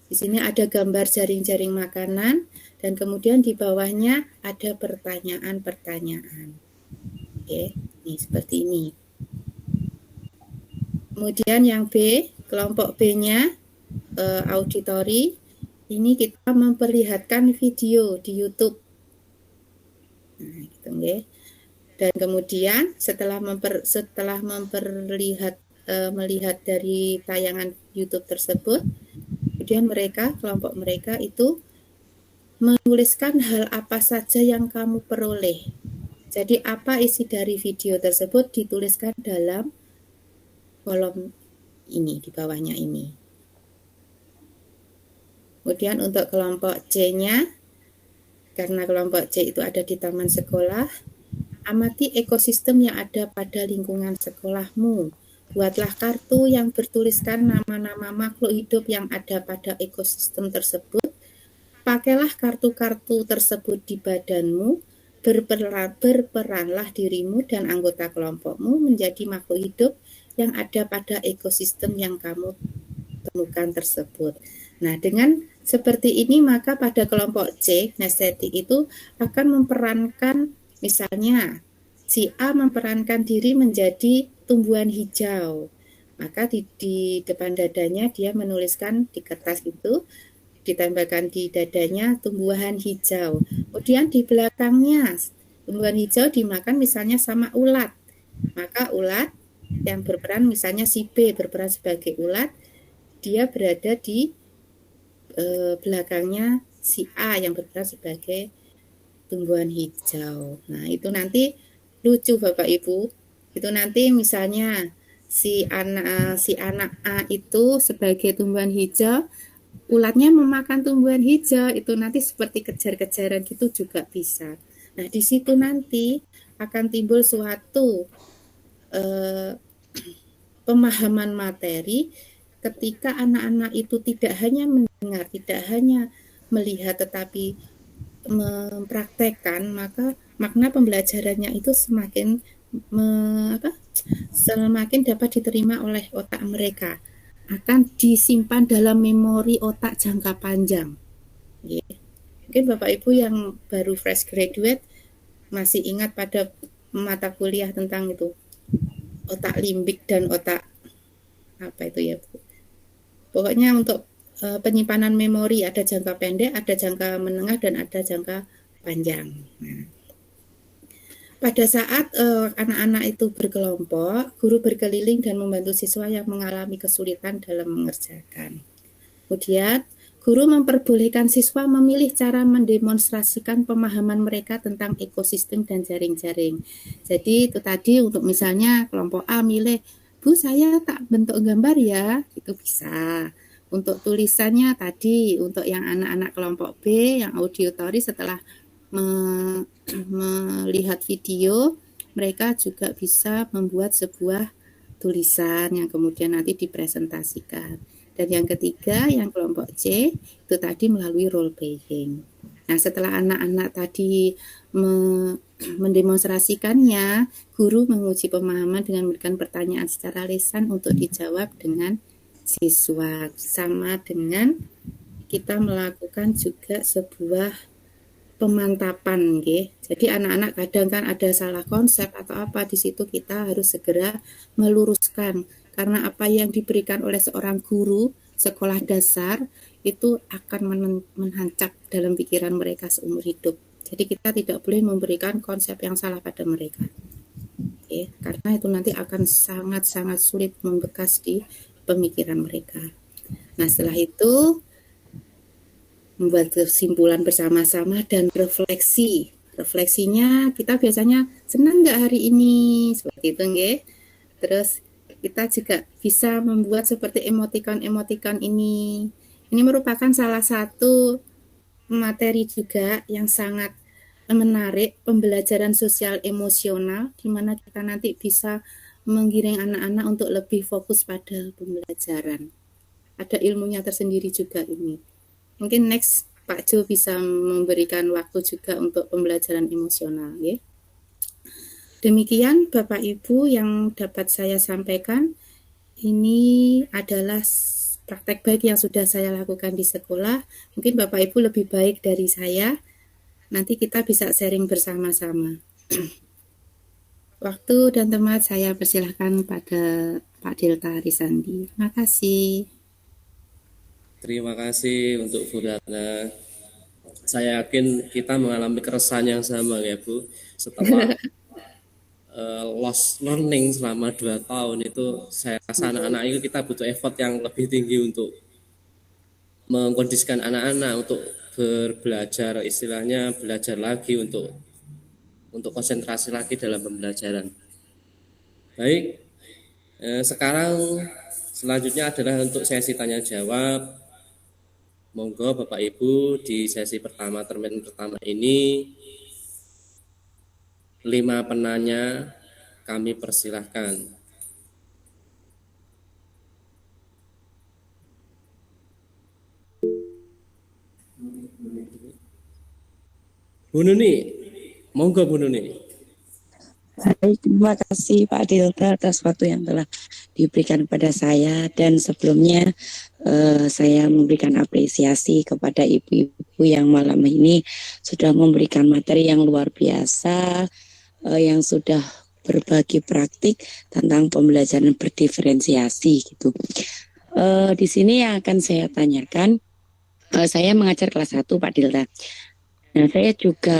Di sini ada gambar jaring-jaring makanan dan kemudian di bawahnya ada pertanyaan-pertanyaan. Oke, ini seperti ini. Kemudian yang B, kelompok B-nya auditori. Ini kita memperlihatkan video di YouTube. Nah, gitu nggih. Dan kemudian setelah memperlihatkan melihat dari tayangan YouTube tersebut, kemudian kelompok mereka itu menuliskan hal apa saja yang kamu peroleh. Jadi apa isi dari video tersebut dituliskan dalam kolom ini, di bawahnya ini. Kemudian untuk kelompok C-nya, karena kelompok C itu ada di taman sekolah, amati ekosistem yang ada pada lingkungan sekolahmu. Buatlah kartu yang bertuliskan nama-nama makhluk hidup yang ada pada ekosistem tersebut. Pakailah kartu-kartu tersebut di badanmu. Berperanlah dirimu dan anggota kelompokmu menjadi makhluk hidup yang ada pada ekosistem yang kamu temukan tersebut. Nah, dengan seperti ini maka pada kelompok C, kinestetik itu akan memerankan, misalnya si A memerankan diri menjadi tumbuhan hijau. Maka di depan dadanya dia menuliskan di kertas itu, ditempelkan di dadanya tumbuhan hijau. Kemudian di belakangnya tumbuhan hijau dimakan misalnya sama ulat. Maka ulat yang berperan, misalnya si B berperan sebagai ulat, dia berada di belakangnya si A yang berperan sebagai tumbuhan hijau. Nah, itu nanti lucu Bapak Ibu. Itu nanti misalnya si anak A itu sebagai tumbuhan hijau, ulatnya memakan tumbuhan hijau, itu nanti seperti kejar-kejaran gitu juga bisa. Nah, di situ nanti akan timbul suatu pemahaman materi ketika anak-anak itu tidak hanya mendengar, tidak hanya melihat, tetapi mempraktekkan, maka makna pembelajarannya itu semakin dapat diterima oleh otak mereka, akan disimpan dalam memori otak jangka panjang. Mungkin Bapak Ibu yang baru fresh graduate masih ingat pada mata kuliah tentang itu, otak limbik dan otak apa itu ya Bu. Pokoknya untuk penyimpanan memori ada jangka pendek, ada jangka menengah, dan ada jangka panjang. Nah, pada saat anak-anak itu berkelompok, guru berkeliling dan membantu siswa yang mengalami kesulitan dalam mengerjakan. Kemudian, guru memperbolehkan siswa memilih cara mendemonstrasikan pemahaman mereka tentang ekosistem dan jaring-jaring. Jadi itu tadi untuk misalnya kelompok A milih, Bu saya tak bentuk gambar ya, itu bisa. Untuk tulisannya tadi, untuk yang anak-anak kelompok B, yang auditory setelah melihat video, mereka juga bisa membuat sebuah tulisan yang kemudian nanti dipresentasikan. Dan yang ketiga, yang kelompok C, itu tadi melalui role playing. Nah, setelah anak-anak tadi mendemonstrasikannya, guru menguji pemahaman dengan memberikan pertanyaan secara lisan untuk dijawab dengan siswa, sama dengan kita melakukan juga sebuah pemantapan, nggih. Jadi anak-anak kadang kan ada salah konsep atau apa, di situ kita harus segera meluruskan, karena apa yang diberikan oleh seorang guru sekolah dasar itu akan menancap dalam pikiran mereka seumur hidup. Jadi kita tidak boleh memberikan konsep yang salah pada mereka. Karena itu nanti akan sangat-sangat sulit membekas di pemikiran mereka. Nah, setelah itu membuat kesimpulan bersama-sama dan refleksi. Refleksinya kita biasanya senang nggak hari ini, seperti itu nggih. Terus kita juga bisa membuat seperti emotikon-emotikon ini. Ini merupakan salah satu materi juga yang sangat menarik, pembelajaran sosial emosional, di mana kita nanti bisa menggiring anak-anak untuk lebih fokus pada pembelajaran. Ada ilmunya tersendiri juga ini. Mungkin next Pak Jo bisa memberikan waktu juga untuk pembelajaran emosional, ya. Demikian Bapak Ibu yang dapat saya sampaikan. Ini adalah praktek baik yang sudah saya lakukan di sekolah. Mungkin Bapak Ibu lebih baik dari saya. Nanti kita bisa sharing bersama-sama. Waktu dan tempat saya persilahkan pada Pak Delta Arisandi. Terima kasih. Terima kasih untuk Bu Ratna. Saya yakin kita mengalami keresahan yang sama ya Bu. Setelah lost learning selama 2 tahun itu saya rasa anak-anak itu kita butuh effort yang lebih tinggi untuk mengkondisikan anak-anak untuk berbelajar, istilahnya belajar lagi untuk konsentrasi lagi dalam pembelajaran. Baik, sekarang selanjutnya adalah untuk sesi tanya jawab. Monggo Bapak Ibu di sesi pertama termin pertama ini 5 penanya kami persilahkan. Bu Nuni, monggo Bu Nuni. Baik, terima kasih Pak Dilta atas waktu yang telah diberikan kepada saya, dan sebelumnya saya memberikan apresiasi kepada ibu-ibu yang malam ini sudah memberikan materi yang luar biasa, yang sudah berbagi praktik tentang pembelajaran berdiferensiasi gitu. Di sini yang akan saya tanyakan, saya mengajar kelas 1 Pak Dilta. Nah, saya juga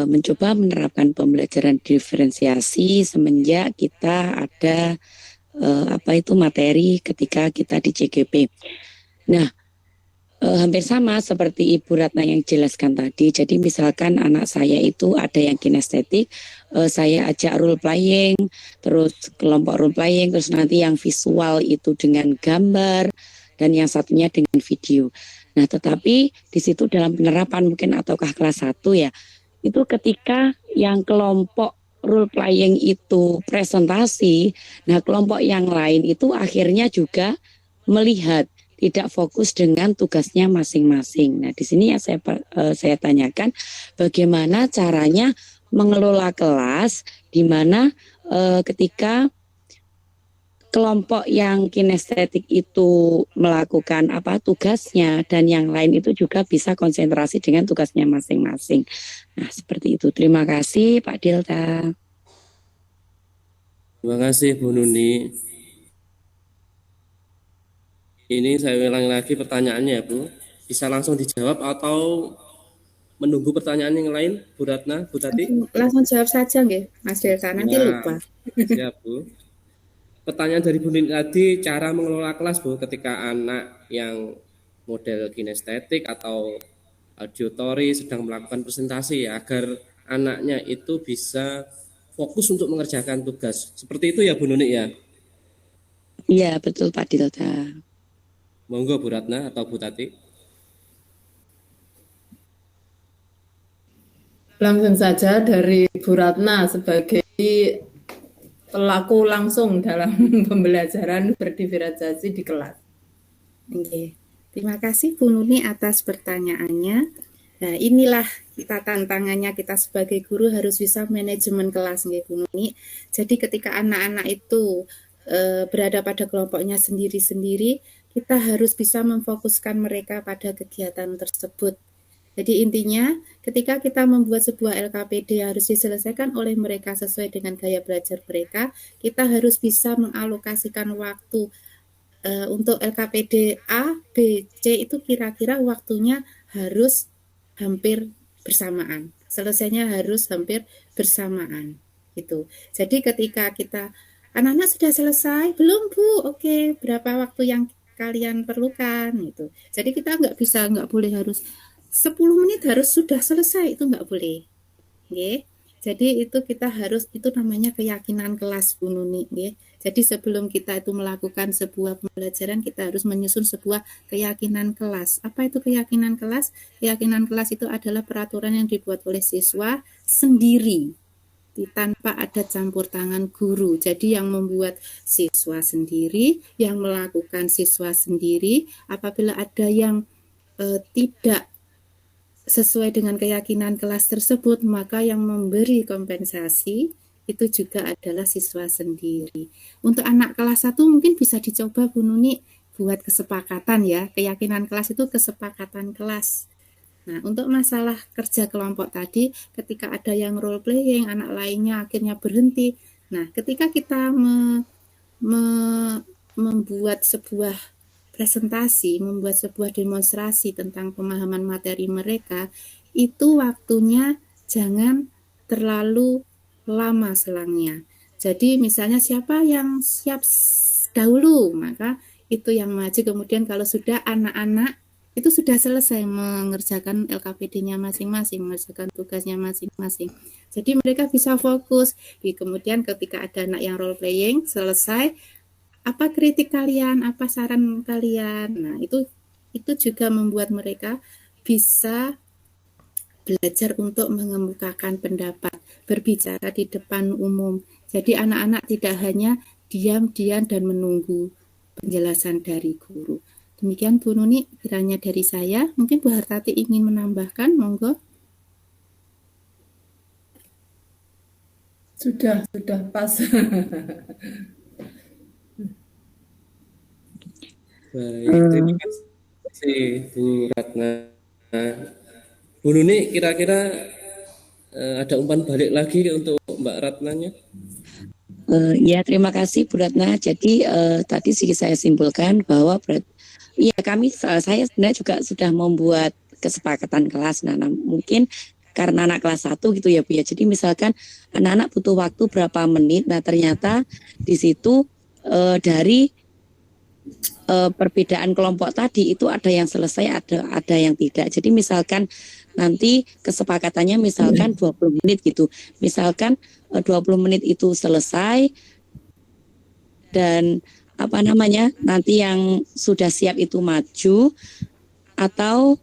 mencoba menerapkan pembelajaran diferensiasi semenjak kita ada materi ketika kita di CGP. Nah, hampir sama seperti Ibu Ratna yang jelaskan tadi. Jadi misalkan anak saya itu ada yang kinestetik, saya ajak role playing, terus kelompok role playing, terus nanti yang visual itu dengan gambar, dan yang satunya dengan video. Nah, tetapi di situ dalam penerapan mungkin ataukah kelas 1 ya, itu ketika yang kelompok role playing itu presentasi, nah kelompok yang lain itu akhirnya juga melihat, tidak fokus dengan tugasnya masing-masing. Nah, di sini yang saya tanyakan bagaimana caranya mengelola kelas di mana ketika kelompok yang kinestetik itu melakukan tugasnya dan yang lain itu juga bisa konsentrasi dengan tugasnya masing-masing. Nah, seperti itu. Terima kasih Pak Dilta. Terima kasih Bu Nuni. Ini saya ulangi lagi pertanyaannya Bu. Bisa langsung dijawab atau menunggu pertanyaan yang lain, Bu Ratna, Bu Tati? Langsung jawab saja nggih, Mas Delta, nanti lupa. Siap Bu. Pertanyaan dari Bu Nini tadi, cara mengelola kelas Bu ketika anak yang model kinestetik atau auditory sedang melakukan presentasi ya, agar anaknya itu bisa fokus untuk mengerjakan tugas. Seperti itu ya Bu Nuni ya? Iya, betul Pak Dilta. Monggo Bu Ratna atau Bu Tati. Langsung saja dari Bu Ratna sebagai pelaku langsung dalam pembelajaran berdiferensiasi di kelas. Oke. Terima kasih Bu Nuni atas pertanyaannya. Nah, inilah tantangannya kita sebagai guru harus bisa manajemen kelas nggih Bu Nuni. Jadi ketika anak-anak itu berada pada kelompoknya sendiri-sendiri, kita harus bisa memfokuskan mereka pada kegiatan tersebut. Jadi intinya ketika kita membuat sebuah LKPD harus diselesaikan oleh mereka sesuai dengan gaya belajar mereka, kita harus bisa mengalokasikan waktu untuk LKPD A, B, C itu kira-kira waktunya harus hampir bersamaan. Selesainya harus hampir bersamaan. Gitu. Jadi ketika kita anak-anak sudah selesai, belum Bu? Oke, berapa waktu yang kalian perlukan gitu. Jadi kita nggak boleh harus 10 menit harus sudah selesai, itu nggak boleh. Okay. Jadi itu kita harus, itu namanya keyakinan kelas Bu Nuni. Okay. Jadi sebelum kita itu melakukan sebuah pembelajaran, kita harus menyusun sebuah keyakinan kelas. Apa itu keyakinan kelas? Keyakinan kelas itu adalah peraturan yang dibuat oleh siswa sendiri, tanpa ada campur tangan guru. Jadi yang membuat siswa sendiri, yang melakukan siswa sendiri. Apabila ada yang tidak sesuai dengan keyakinan kelas tersebut, maka yang memberi kompensasi itu juga adalah siswa sendiri. Untuk anak kelas 1 mungkin bisa dicoba Bu Nuni buat kesepakatan ya. Keyakinan kelas itu kesepakatan kelas. Nah, untuk masalah kerja kelompok tadi, ketika ada yang role playing, anak lainnya akhirnya berhenti. Nah, ketika kita membuat sebuah presentasi, membuat sebuah demonstrasi tentang pemahaman materi mereka, itu waktunya jangan terlalu lama selangnya. Jadi misalnya siapa yang siap dahulu, maka itu yang maju. Kemudian kalau sudah anak-anak itu sudah selesai mengerjakan LKPD-nya masing-masing, mengerjakan tugasnya masing-masing. Jadi mereka bisa fokus. Kemudian ketika ada anak yang role playing selesai, apa kritik kalian, apa saran kalian. Nah, itu juga membuat mereka bisa belajar untuk mengemukakan pendapat, berbicara di depan umum. Jadi anak-anak tidak hanya diam-diam dan menunggu penjelasan dari guru. Demikian Bu Nuni kiranya dari saya. Mungkin Bu Hartati ingin menambahkan, monggo. Sudah pas. Baik, terima kasih Bu Ratna. Bu Nuni, kira-kira ada umpan balik lagi untuk Mbak Ratnanya? Ya, terima kasih Bu Ratna. Jadi tadi sih saya simpulkan bahwa saya sebenarnya juga sudah membuat kesepakatan kelas. Nah, mungkin karena anak kelas 1 gitu ya Bu ya. Jadi misalkan anak-anak butuh waktu berapa menit. Nah, ternyata di situ dari perbedaan kelompok tadi itu ada yang selesai, ada yang tidak. Jadi misalkan nanti kesepakatannya misalkan 20 menit gitu. Misalkan 20 menit itu selesai dan nanti yang sudah siap itu maju, atau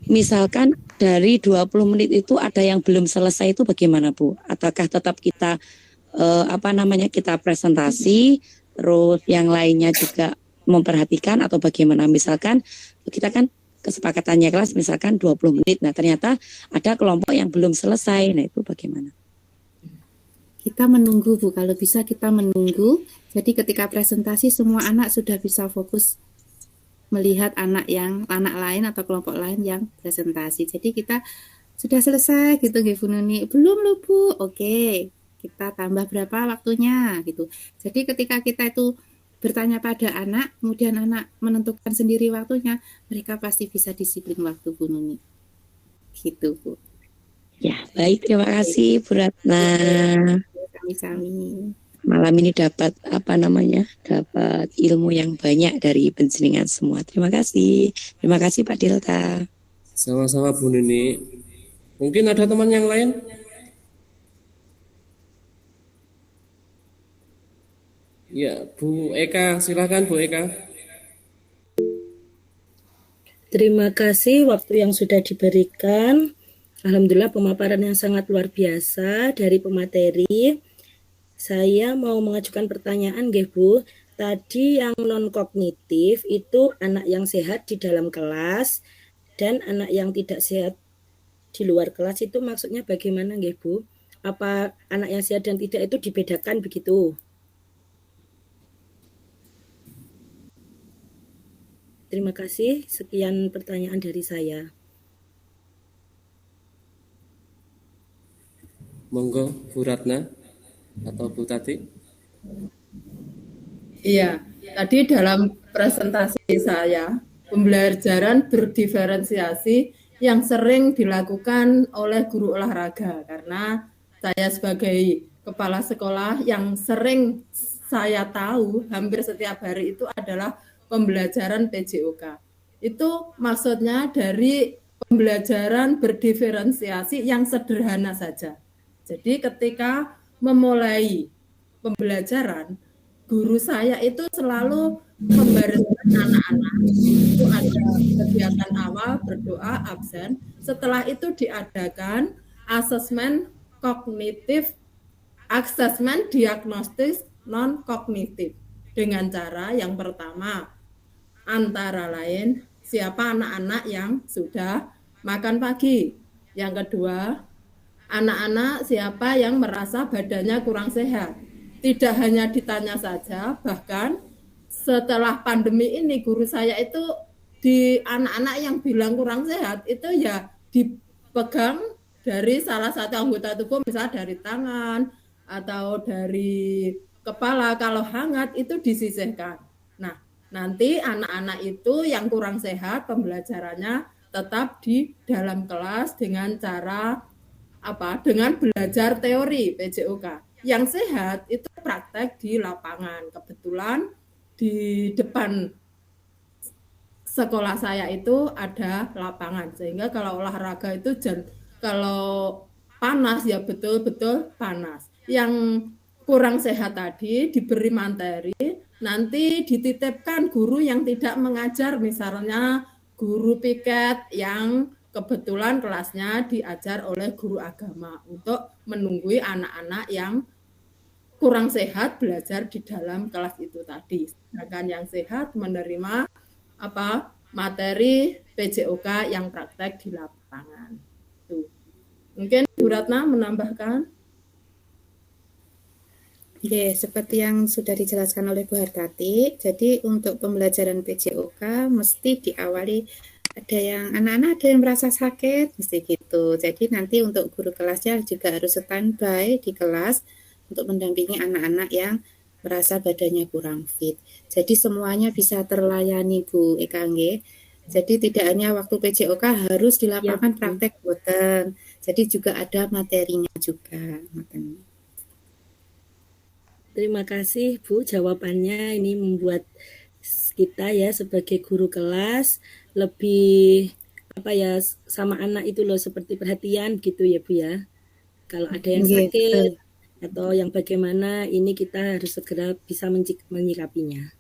misalkan dari 20 menit itu ada yang belum selesai, itu bagaimana Bu? Ataukah tetap kita kita presentasi terus yang lainnya juga memperhatikan atau bagaimana? Misalkan kita kan kesepakatannya kelas misalkan 20 menit. Nah, ternyata ada kelompok yang belum selesai. Nah, itu bagaimana? Kita menunggu Bu, kalau bisa kita menunggu. Jadi ketika presentasi semua anak sudah bisa fokus melihat anak lain atau kelompok lain yang presentasi. Jadi kita sudah selesai gitu Bu Nuni. Belum loh Bu. Oke, kita tambah berapa waktunya gitu. Jadi ketika kita itu bertanya pada anak, kemudian anak menentukan sendiri waktunya, mereka pasti bisa disiplin waktu Bu Nuni. Gitu Bu. Ya, baik, terima kasih Bu Ratna. Sami-sami. Malam ini dapat dapat ilmu yang banyak dari penjenengan semua. Terima kasih Pak Dilta. Sama-sama Bu Nuni. Mungkin ada teman yang lain? Ya, Bu Eka, silakan Bu Eka. Terima kasih waktu yang sudah diberikan. Alhamdulillah pemaparan yang sangat luar biasa dari pemateri. Saya mau mengajukan pertanyaan nggih Bu. Tadi yang non kognitif itu anak yang sehat di dalam kelas dan anak yang tidak sehat di luar kelas, itu maksudnya bagaimana nggih Bu? Apa anak yang sehat dan tidak itu dibedakan begitu? Terima kasih, sekian pertanyaan dari saya. Monggo Bu Ratna atau Bu Tati. Iya, tadi dalam presentasi saya, pembelajaran berdiferensiasi yang sering dilakukan oleh guru olahraga, karena saya sebagai kepala sekolah yang sering saya tahu hampir setiap hari itu adalah pembelajaran PJOK. Itu maksudnya dari pembelajaran berdiferensiasi yang sederhana saja. Jadi ketika memulai pembelajaran, guru saya itu selalu membariskan anak-anak, itu ada kegiatan awal, berdoa, absen. Setelah itu diadakan asesmen kognitif, asesmen diagnostis non-kognitif. Dengan cara yang pertama, antara lain siapa anak-anak yang sudah makan pagi. Yang kedua, anak-anak siapa yang merasa badannya kurang sehat. Tidak hanya ditanya saja, bahkan setelah pandemi ini guru saya itu di anak-anak yang bilang kurang sehat itu ya dipegang dari salah satu anggota tubuh, misalnya dari tangan atau dari kepala. Kalau hangat itu disisihkan. Nah, nanti anak-anak itu yang kurang sehat pembelajarannya tetap di dalam kelas dengan cara dengan belajar teori PJOK. Yang sehat itu praktek di lapangan. Kebetulan di depan sekolah saya itu ada lapangan, sehingga kalau olahraga itu kalau panas ya betul-betul panas. Yang kurang sehat tadi diberi materi, nanti dititipkan guru yang tidak mengajar, misalnya guru piket yang kebetulan kelasnya diajar oleh guru agama, untuk menunggui anak-anak yang kurang sehat belajar di dalam kelas itu tadi. Sedangkan yang sehat menerima materi PJOK yang praktek di lapangan. Tuh. Mungkin Bu Ratna menambahkan. Oke, seperti yang sudah dijelaskan oleh Bu Hartati, jadi untuk pembelajaran PJOK mesti diawali ada yang anak-anak ada yang merasa sakit, mesti gitu. Jadi nanti untuk guru kelasnya juga harus standby di kelas untuk mendampingi anak-anak yang merasa badannya kurang fit. Jadi semuanya bisa terlayani Bu Eka nggih. Jadi tidak hanya waktu PJOK harus di lapangan praktek boten. Jadi juga ada materinya juga. Terima kasih Bu, jawabannya ini membuat kita ya sebagai guru kelas lebih sama anak itu loh, seperti perhatian gitu ya Bu ya. Kalau ada yang sakit atau yang bagaimana, ini kita harus segera bisa menyikapinya.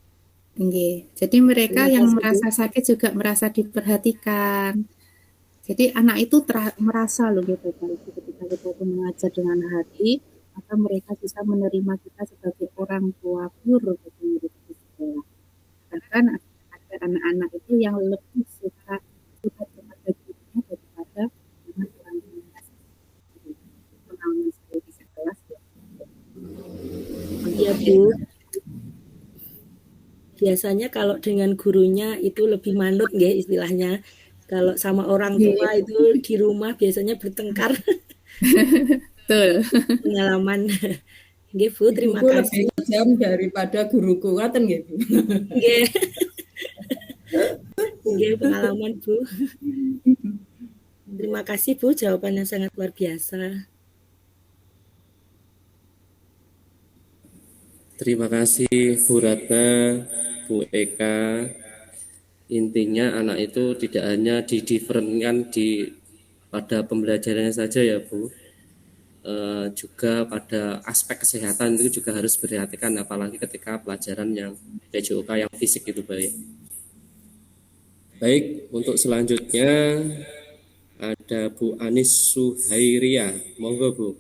Jadi mereka yang merasa sakit juga merasa diperhatikan. Jadi anak itu merasa loh gitu, ketika kita mengajar dengan hati, maka mereka bisa menerima kita sebagai orang tua pure gitu di sekolah. Bahkan ada anak-anak itu yang lebih suka kepada gurunya daripada dengan orang tua. Pengalaman saya di kelas. Iya Bu. Biasanya kalau dengan gurunya itu lebih manut ya istilahnya. Kalau sama orang tua itu di rumah biasanya bertengkar. Betul. Pengalaman. Nggih Bu, terima kasih. Lebih jam daripada guruku ngaten nggih Bu. Nggih. Nggih, pengalaman Bu. Terima kasih Bu, jawabannya sangat luar biasa. Terima kasih Bu Ratna, Bu Eka. Intinya anak itu tidak hanya didiferensikan pada pembelajarannya saja ya Bu, juga pada aspek kesehatan itu juga harus diperhatikan, apalagi ketika pelajaran yang PJOK yang fisik itu baik. Untuk selanjutnya ada Bu Anis Suhairia, monggo Bu.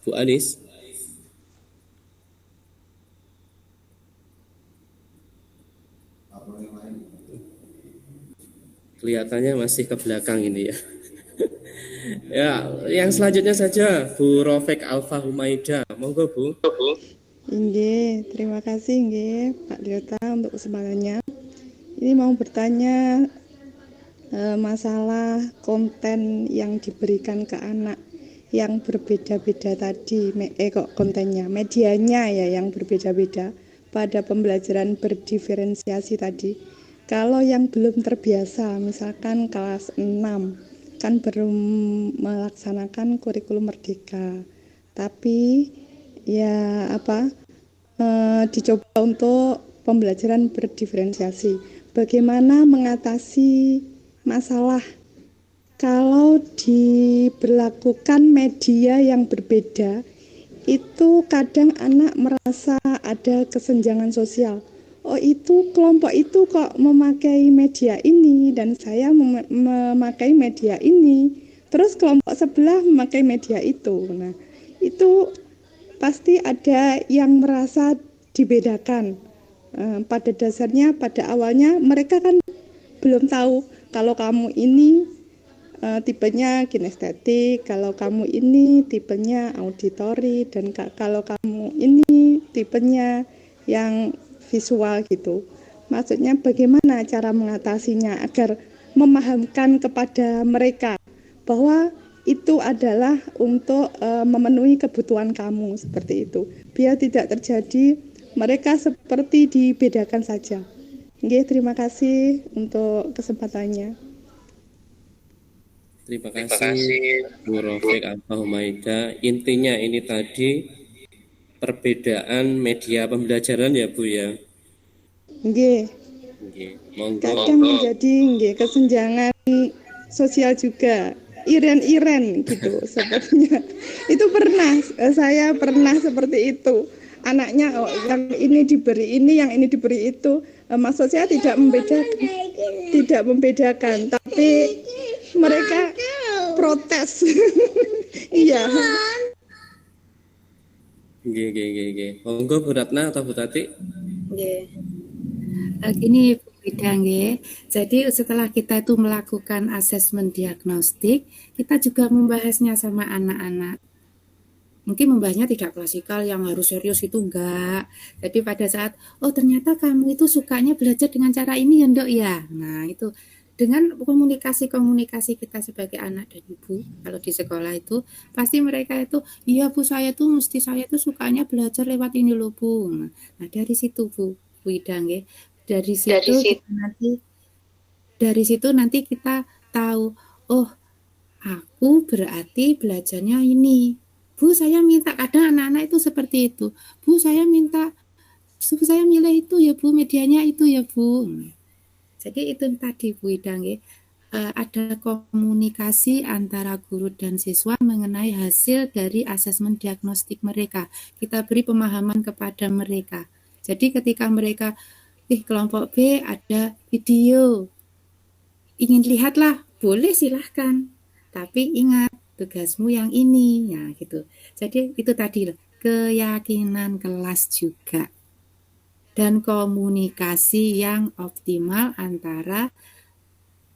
Bu Anis. Kelihatannya masih ke belakang ini ya. Ya, yang selanjutnya saja Bu Rofek Alfa Humaida, monggo Bu. Nggih, terima kasih nggih Pak Liota untuk kesempatannya. Ini mau bertanya masalah konten yang diberikan ke anak yang berbeda-beda tadi, kontennya, medianya ya yang berbeda-beda pada pembelajaran berdiferensiasi tadi. Kalau yang belum terbiasa, misalkan kelas 6, kan baru melaksanakan kurikulum merdeka, tapi ya dicoba untuk pembelajaran berdiferensiasi. Bagaimana mengatasi masalah kalau diberlakukan media yang berbeda, itu kadang anak merasa ada kesenjangan sosial. Oh, itu kelompok itu kok memakai media ini dan saya memakai media ini. Terus kelompok sebelah memakai media itu. Nah, itu pasti ada yang merasa dibedakan. Pada dasarnya, pada awalnya mereka kan belum tahu kalau kamu ini tipenya kinestetik, kalau kamu ini tipenya auditori, dan kalau kamu ini tipenya yang visual gitu. Maksudnya bagaimana cara mengatasinya agar memahamkan kepada mereka bahwa itu adalah untuk memenuhi kebutuhan kamu seperti itu. Biar tidak terjadi mereka seperti dibedakan saja. Nggih, terima kasih untuk kesempatannya. Terima kasih Bu Rofik Al-Humaida. Intinya ini tadi perbedaan media pembelajaran ya Bu ya. Nggih. Monggo. Kadang menjadi kesenjangan sosial juga. Iren-iren gitu sepertinya. Itu pernah, saya pernah seperti itu. Anaknya yang ini diberi ini, yang ini diberi itu. Maksud saya tidak membedakan, tapi mereka protes. Iya. Nggih. Monggo Bu Ratna atau Bu Tati? Nggih. Gini Bu Ida nggih. Jadi setelah kita itu melakukan asesmen diagnostik, kita juga membahasnya sama anak-anak. Mungkin membahasnya tidak klasikal yang harus serius itu enggak. Jadi pada saat, oh ternyata kamu itu sukanya belajar dengan cara ini ya Ndok ya. Nah itu dengan komunikasi kita sebagai anak dan ibu, kalau di sekolah itu, pasti mereka itu, iya Bu saya tuh sukanya belajar lewat ini loh Bu. Nah dari situ Bu Ida nggih. Dari situ nanti kita tahu, oh aku berarti belajarnya ini. Bu, saya minta, kadang anak-anak itu seperti itu. Bu, saya milih itu ya Bu, medianya itu ya Bu. Jadi itu tadi Bu Ida nggih. Ada komunikasi antara guru dan siswa mengenai hasil dari asesmen diagnostik mereka. Kita beri pemahaman kepada mereka. Jadi ketika mereka kelompok B ada video, ingin lihatlah, boleh silahkan. Tapi ingat, tugasmu yang ini, ya gitu. Jadi itu tadi keyakinan kelas juga dan komunikasi yang optimal antara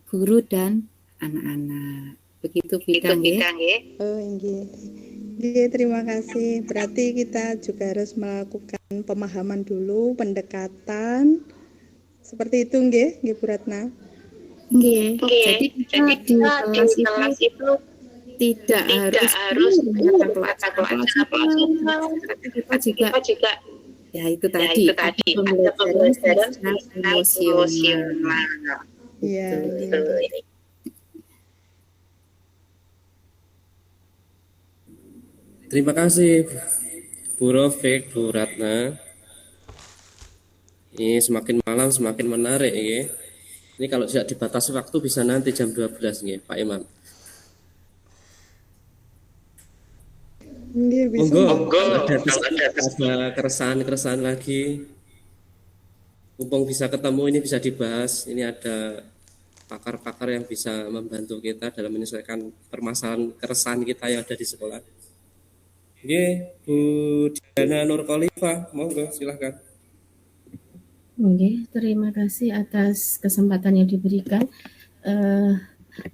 guru dan anak-anak. Begitu bidang ya. Oh, nggih, terima kasih. Berarti kita juga harus melakukan pemahaman dulu, pendekatan. Seperti itu nggih, Bu Ratna. Nggih. Jadi kita di kelas itu tidak harus kita juga ya itu tadi pembelajaran emosional. Iya. Terima kasih Bu Rofik, Bu Ratna. Ini semakin malam semakin menarik ya. Ini kalau tidak dibatasi waktu bisa nanti jam 12 nih Pak Imam. Monggo, ada keresahan lagi. Mumpung bisa ketemu ini bisa dibahas. Ini ada pakar-pakar yang bisa membantu kita dalam menyelesaikan permasalahan keresahan kita yang ada di sekolah. Oke, Bu Diana Nur Khalifah, monggo silahkan. Oke, terima kasih atas kesempatan yang diberikan.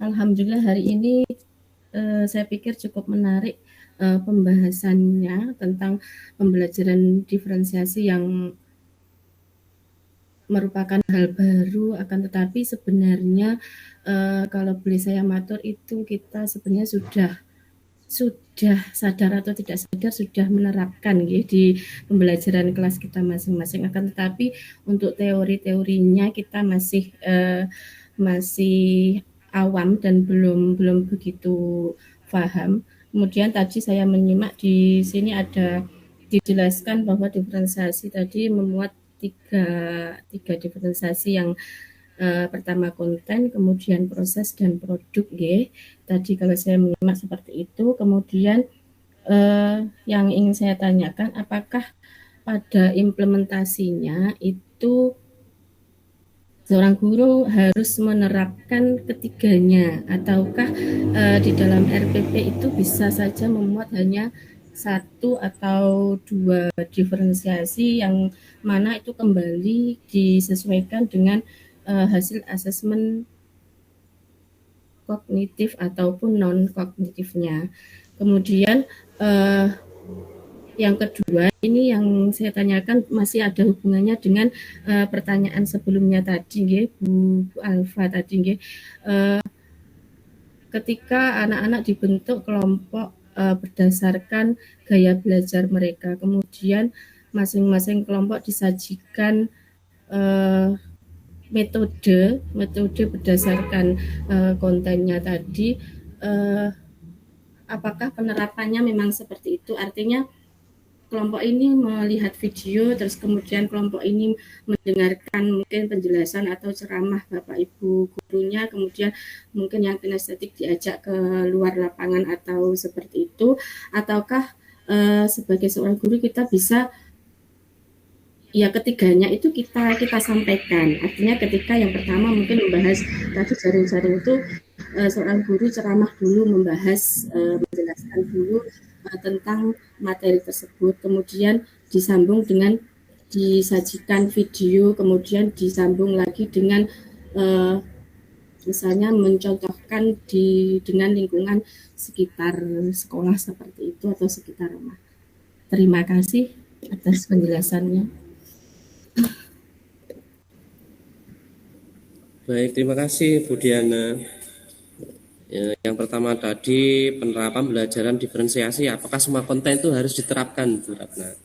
Alhamdulillah hari ini saya pikir cukup menarik pembahasannya tentang pembelajaran diferensiasi yang merupakan hal baru, akan tetapi sebenarnya kalau boleh saya matur itu kita sebenarnya sudah sadar atau tidak sadar sudah menerapkan ya, di pembelajaran kelas kita masing-masing, akan tetapi untuk teori-teorinya kita masih awam dan belum begitu paham. Kemudian tadi saya menyimak di sini ada dijelaskan bahwa diferensiasi tadi memuat tiga diferensiasi yang pertama konten, kemudian proses dan produk ya. Tadi kalau saya menyimak seperti itu, kemudian yang ingin saya tanyakan, apakah pada implementasinya itu seorang guru harus menerapkan ketiganya, ataukah di dalam RPP itu bisa saja memuat hanya satu atau dua diferensiasi yang mana itu kembali disesuaikan dengan hasil asesmen kognitif ataupun non kognitifnya. Kemudian yang kedua, ini yang saya tanyakan masih ada hubungannya dengan pertanyaan sebelumnya tadi, Bu Alfa tadi, ketika anak-anak dibentuk kelompok berdasarkan gaya belajar mereka, kemudian masing-masing kelompok disajikan metode berdasarkan kontennya tadi, apakah penerapannya memang seperti itu? Artinya kelompok ini melihat video, terus kemudian kelompok ini mendengarkan mungkin penjelasan atau ceramah Bapak Ibu gurunya, kemudian mungkin yang kinestetik diajak ke luar lapangan atau seperti itu, ataukah sebagai seorang guru kita bisa ya ketiganya itu kita sampaikan. Artinya ketika yang pertama mungkin membahas tadi jaring-jaring itu seorang guru ceramah dulu, membahas menjelaskan dulu tentang materi tersebut, kemudian disambung dengan disajikan video, kemudian disambung lagi dengan misalnya mencontohkan dengan lingkungan sekitar sekolah seperti itu atau sekitar rumah. Terima kasih atas penjelasannya. Baik, terima kasih Bu Diana. Ya, yang pertama tadi penerapan pembelajaran diferensiasi, apakah semua konten itu harus diterapkan, Bu Ratna?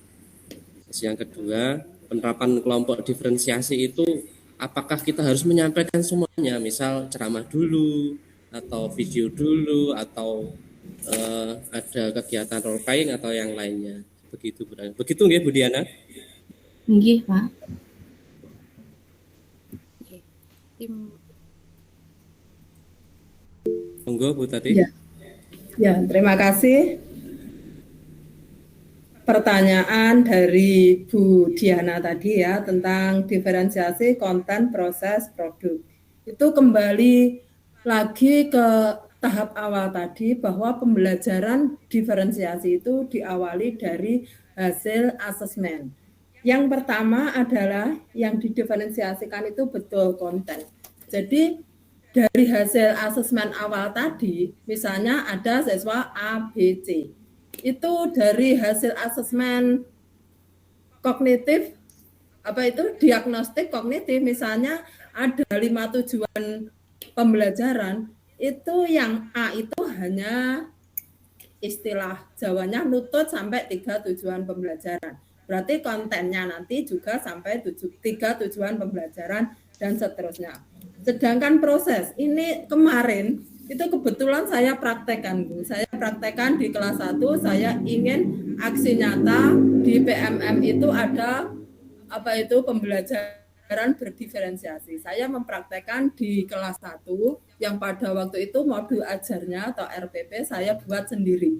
Terus yang kedua, penerapan kelompok diferensiasi itu apakah kita harus menyampaikan semuanya, misal ceramah dulu atau video dulu atau ada kegiatan role playing atau yang lainnya, begitu Bu Ratna. Begitu nggih Bu Diana? Nggih, Pak. Monggo Bu Tati. Ya, terima kasih. Pertanyaan dari Bu Diana tadi ya tentang diferensiasi konten, proses, produk. Itu kembali lagi ke tahap awal tadi bahwa pembelajaran diferensiasi itu diawali dari hasil asesmen. Yang pertama adalah yang didiferensiasikan itu betul konten. Jadi dari hasil asesmen awal tadi, misalnya ada siswa A, B, C. Itu dari hasil asesmen kognitif, diagnostik kognitif, misalnya ada 5 tujuan pembelajaran, itu yang A itu hanya istilah Jawanya nutut sampai 3 tujuan pembelajaran. Berarti kontennya nanti juga sampai 3 tujuan pembelajaran dan seterusnya. Sedangkan proses ini kemarin itu kebetulan saya praktekkan, Bu. Saya praktekkan di kelas 1, saya ingin aksi nyata di PMM itu ada pembelajaran berdiferensiasi. Saya mempraktekkan di kelas 1 yang pada waktu itu modul ajarnya atau RPP saya buat sendiri.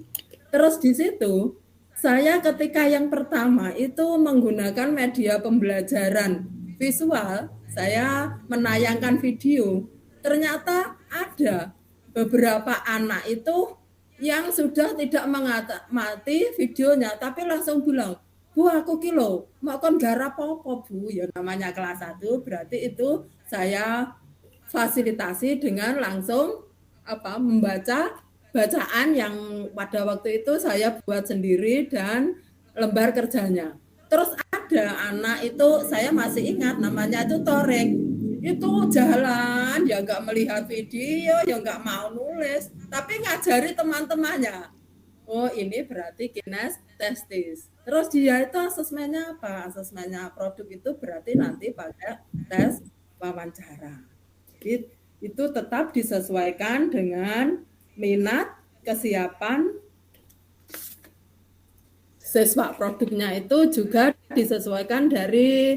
Terus di situ saya ketika yang pertama itu menggunakan media pembelajaran visual, saya menayangkan video. Ternyata ada beberapa anak itu yang sudah tidak mengamati videonya, tapi langsung bilang, Bu, aku kilo, mau kon garap apa, Bu? Ya namanya kelas 1, berarti itu saya fasilitasi dengan langsung membaca bacaan yang pada waktu itu saya buat sendiri dan lembar kerjanya. Terus ada anak itu saya masih ingat namanya itu Torek, itu jalan ya nggak melihat video ya nggak mau nulis, tapi ngajari teman-temannya. Oh ini berarti kinestesis. Terus dia itu asesmennya apa? Asesmennya produk itu berarti nanti pada tes wawancara. Itu tetap disesuaikan dengan minat, kesiapan siswa, produknya itu juga disesuaikan dari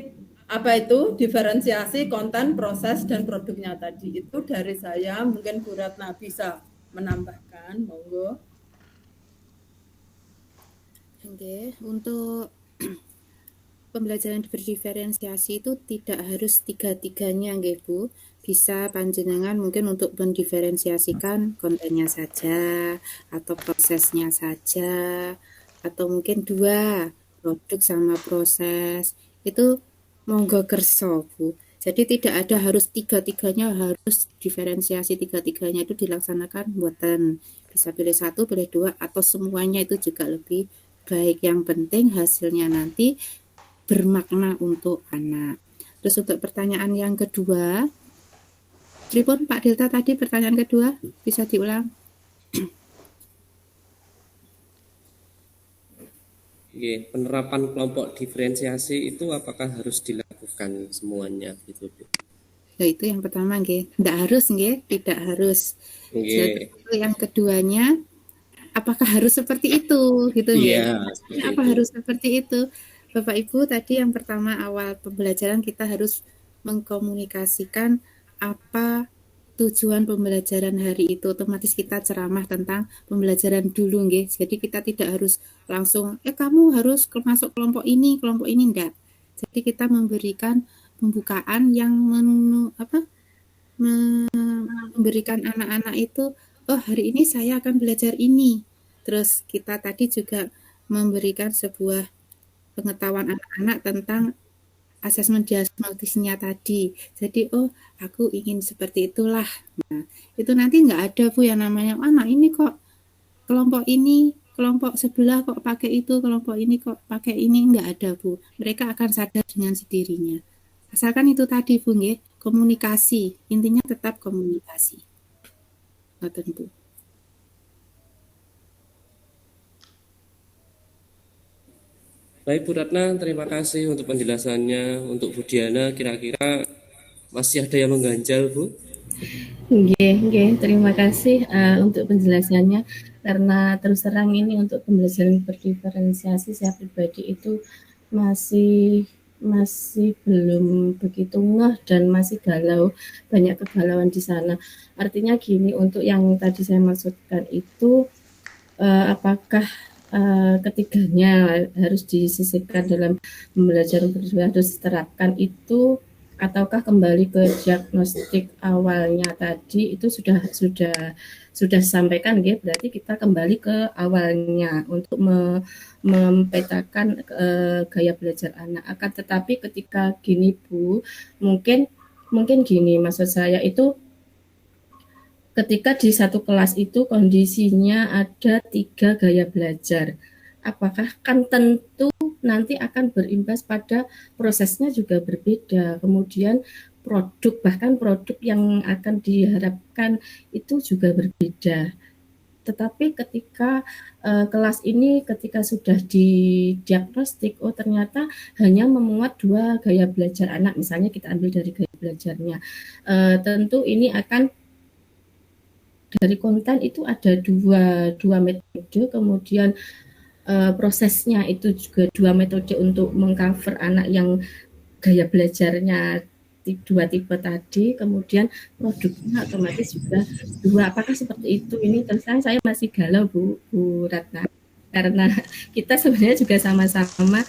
diferensiasi konten, proses, dan produknya tadi. Itu dari saya, mungkin Bu Ratna bisa menambahkan, monggo. Oke, untuk pembelajaran berdiferensiasi itu tidak harus tiga-tiganya, nggih Bu. Bisa panjenengan mungkin untuk mendiferensiasikan kontennya saja atau prosesnya saja, atau mungkin 2 produk sama proses. Itu monggo kerso, Bu. Jadi tidak ada harus tiga-tiganya harus diferensiasi tiga-tiganya itu dilaksanakan buatan. Bisa pilih 1, pilih 2 atau semuanya itu juga lebih baik. Yang penting hasilnya nanti bermakna untuk anak. Terus untuk pertanyaan yang kedua, Pripun Pak Delta tadi pertanyaan kedua bisa diulang? Oke, penerapan kelompok diferensiasi itu apakah harus dilakukan semuanya gitu, Bu? Nah, itu yang pertama nggih. Tidak harus nggih, tidak harus. Oke. Jadi yang keduanya apakah harus seperti itu gitu nggih? Iya, seperti Apa itu. harus seperti itu? Bapak Ibu tadi yang pertama awal pembelajaran kita harus mengkomunikasikan apa tujuan pembelajaran hari itu. Otomatis kita ceramah tentang pembelajaran dulu nggih. Jadi kita tidak harus langsung kamu harus masuk kelompok ini enggak. Jadi kita memberikan pembukaan yang memberikan anak-anak itu, oh hari ini saya akan belajar ini. Terus kita tadi juga memberikan sebuah pengetahuan anak-anak tentang asesmen diagnostisnya tadi. Jadi, oh aku ingin seperti itulah. Nah, itu nanti nggak ada Bu yang namanya, anak ini kok kelompok ini, kelompok sebelah kok pakai itu, kelompok ini kok pakai ini, nggak ada Bu. Mereka akan sadar dengan sendirinya. Asalkan itu tadi Bu, nggih, komunikasi. Intinya tetap komunikasi. Ngoten Bu. Baik Bu Ratna, terima kasih untuk penjelasannya. Untuk Bu Diana, kira-kira masih ada yang mengganjal, Bu? Nggih, terima kasih untuk penjelasannya. Karena terus terang ini untuk pembelajaran berdiferensiasi saya pribadi itu masih belum begitu ngeh dan masih galau, banyak kegalauan di sana. Artinya gini, untuk yang tadi saya maksudkan itu apakah ketiganya harus disisipkan dalam pembelajaran harus diterapkan itu, ataukah kembali ke diagnostik awalnya tadi itu sudah disampaikan gitu. Berarti kita kembali ke awalnya untuk mempetakan gaya belajar anak. Akan tetapi ketika gini Bu, mungkin gini maksud saya itu, ketika di satu kelas itu kondisinya ada 3 gaya belajar, apakah kan tentu nanti akan berimbas pada prosesnya juga berbeda, kemudian bahkan produk yang akan diharapkan itu juga berbeda. Tetapi ketika kelas ini ketika sudah didiagnostik, oh ternyata hanya memuat 2 gaya belajar anak, misalnya kita ambil dari gaya belajarnya, tentu ini akan dari konten itu ada dua metode, kemudian prosesnya itu juga 2 metode untuk mengcover anak yang gaya belajarnya 2 tipe tadi, kemudian produknya otomatis juga 2. Apakah seperti itu? Ini terus saya masih galau Bu Ratna, karena kita sebenarnya juga sama-sama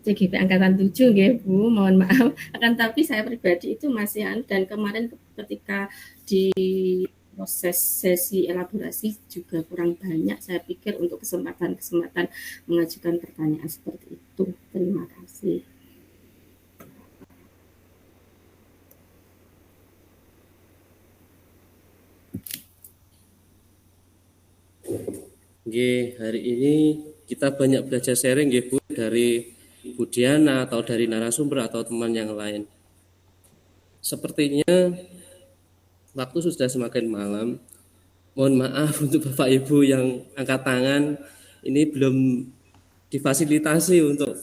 CGP Angkatan 7 nggih Bu, mohon maaf. Akan tapi saya pribadi itu masih, dan kemarin ketika di proses sesi elaborasi juga kurang banyak saya pikir untuk kesempatan mengajukan pertanyaan seperti itu. Terima kasih. Nggih, hari ini kita banyak belajar sharing nggih Bu, dari Bu Diana atau dari narasumber atau teman yang lain. Sepertinya waktu sudah semakin malam. Mohon maaf untuk Bapak Ibu yang angkat tangan, ini belum difasilitasi untuk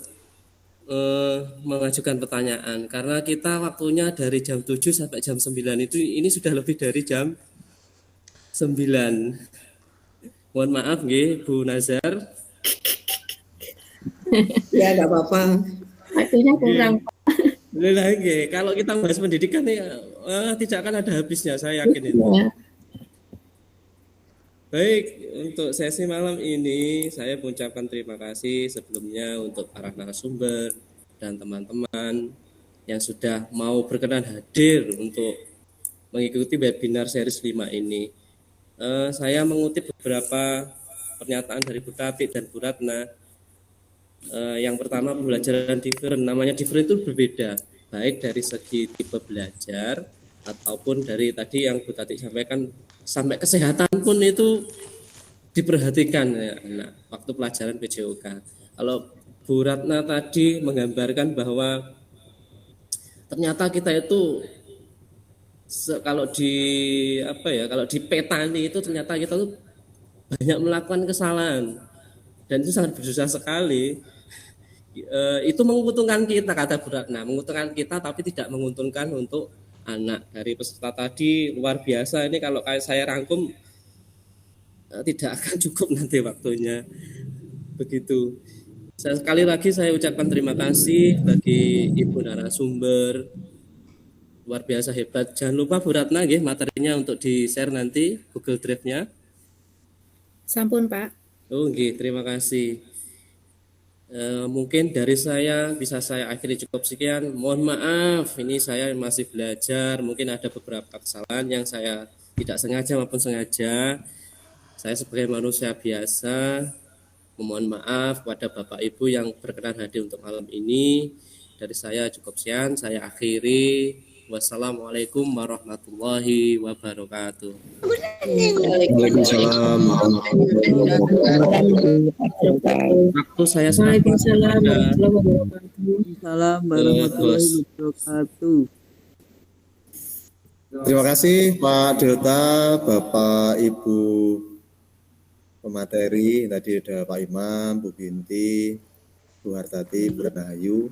mengajukan pertanyaan, karena kita waktunya dari jam 7 sampai jam 9 itu, ini sudah lebih dari jam 9. Mohon maaf nggih Bu Nazar. Ya, nggak apa-apa. Waktunya kurang. Lagi, kalau kita bahas pendidikan tidak akan ada habisnya, saya yakin itu. Ya. Baik, untuk sesi malam ini saya mengucapkan terima kasih sebelumnya untuk para narasumber dan teman-teman yang sudah mau berkenan hadir untuk mengikuti webinar series 5 ini. Saya mengutip beberapa pernyataan dari Bu Tati dan Bu Ratna. Yang pertama, pembelajaran different. Namanya different itu berbeda, baik dari segi tipe belajar ataupun dari tadi yang Bu Tati sampaikan, sampai kesehatan pun itu diperhatikan ya, anak waktu pelajaran PJOK. Kalau Bu Ratna tadi menggambarkan bahwa ternyata kita itu kalau di apa ya, kalau di petani itu ternyata kita tuh banyak melakukan kesalahan dan itu sangat berdosa sekali. Itu menguntungkan kita, kata Bu Ratna, menguntungkan kita tapi tidak menguntungkan untuk anak. Dari peserta tadi luar biasa, ini kalau kayak saya rangkum tidak akan cukup nanti waktunya. Begitu. Sekali lagi saya ucapkan terima kasih bagi Ibu narasumber, luar biasa hebat. Jangan lupa Bu Ratna nggih, materinya untuk di-share nanti Google Drive-nya. Sampun, Pak. Oh nggih, terima kasih. Mungkin dari saya bisa saya akhiri cukup sekian. Mohon maaf, ini saya masih belajar. Mungkin ada beberapa kesalahan yang saya tidak sengaja maupun sengaja. Saya sebagai manusia biasa memohon maaf kepada Bapak Ibu yang berkenan hadir untuk malam ini. Dari saya cukup sekian, saya akhiri. Wassalamualaikum warahmatullahi wabarakatuh. Waalaikumsalam warahmatullahi wabarakatuh. Waktu saya sangat Waalaikumsalam warahmatullahi wabarakatuh. Terima kasih Pak Delta, Bapak Ibu pemateri. Tadi ada Pak Imam, Bu Binti, Bu Hartati, Bu Rahayu.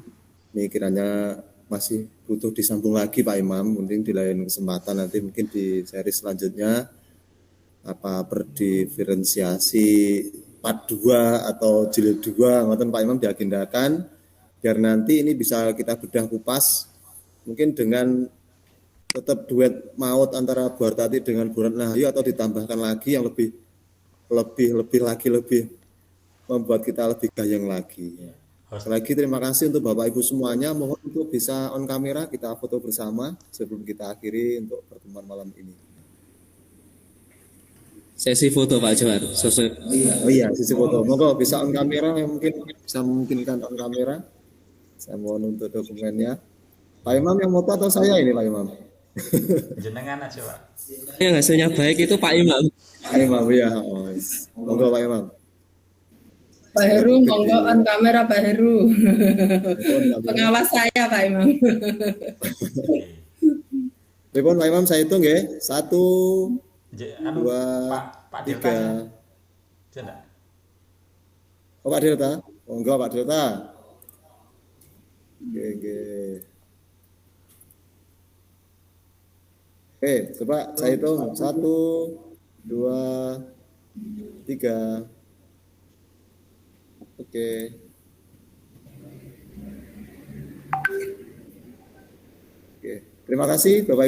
Ini kiranya masih butuh disambung lagi Pak Imam, mungkin di lain kesempatan nanti mungkin di seri selanjutnya apa berdiferensiasi part 2 atau jilid 2 ngoten Pak Imam diagendakan biar nanti ini bisa kita bedah kupas mungkin dengan tetap duet maut antara Bu Hartati dengan Bu Rahayu atau ditambahkan lagi yang lebih membuat kita lebih gayeng lagi. Sekali lagi terima kasih untuk Bapak Ibu semuanya. Mohon untuk bisa on kamera kita foto bersama sebelum kita akhiri untuk pertemuan malam ini. Sesi foto Pak Johar. Oh iya, sesi foto. Monggo bisa on kamera yang mungkin bisa memungkinkan on kamera. Saya mohon untuk dokumennya. Pak Imam yang foto atau saya ini Pak Imam? Jenengan aja Pak. Yang hasilnya baik itu Pak Imam. Pak Imam ya. Monggo Pak Imam. Pak Heru, monggo on kamera Pak Heru. Pengawas saya Pak Imam. Telepon Pak Imam saya hitung ya. 1, 2, Pak 3. Delta. Oh Pak Delta. Monggo Pak Delta. Oke, coba saya hitung 1, 2, 3. Oke. Terima kasih Bapak Ibu.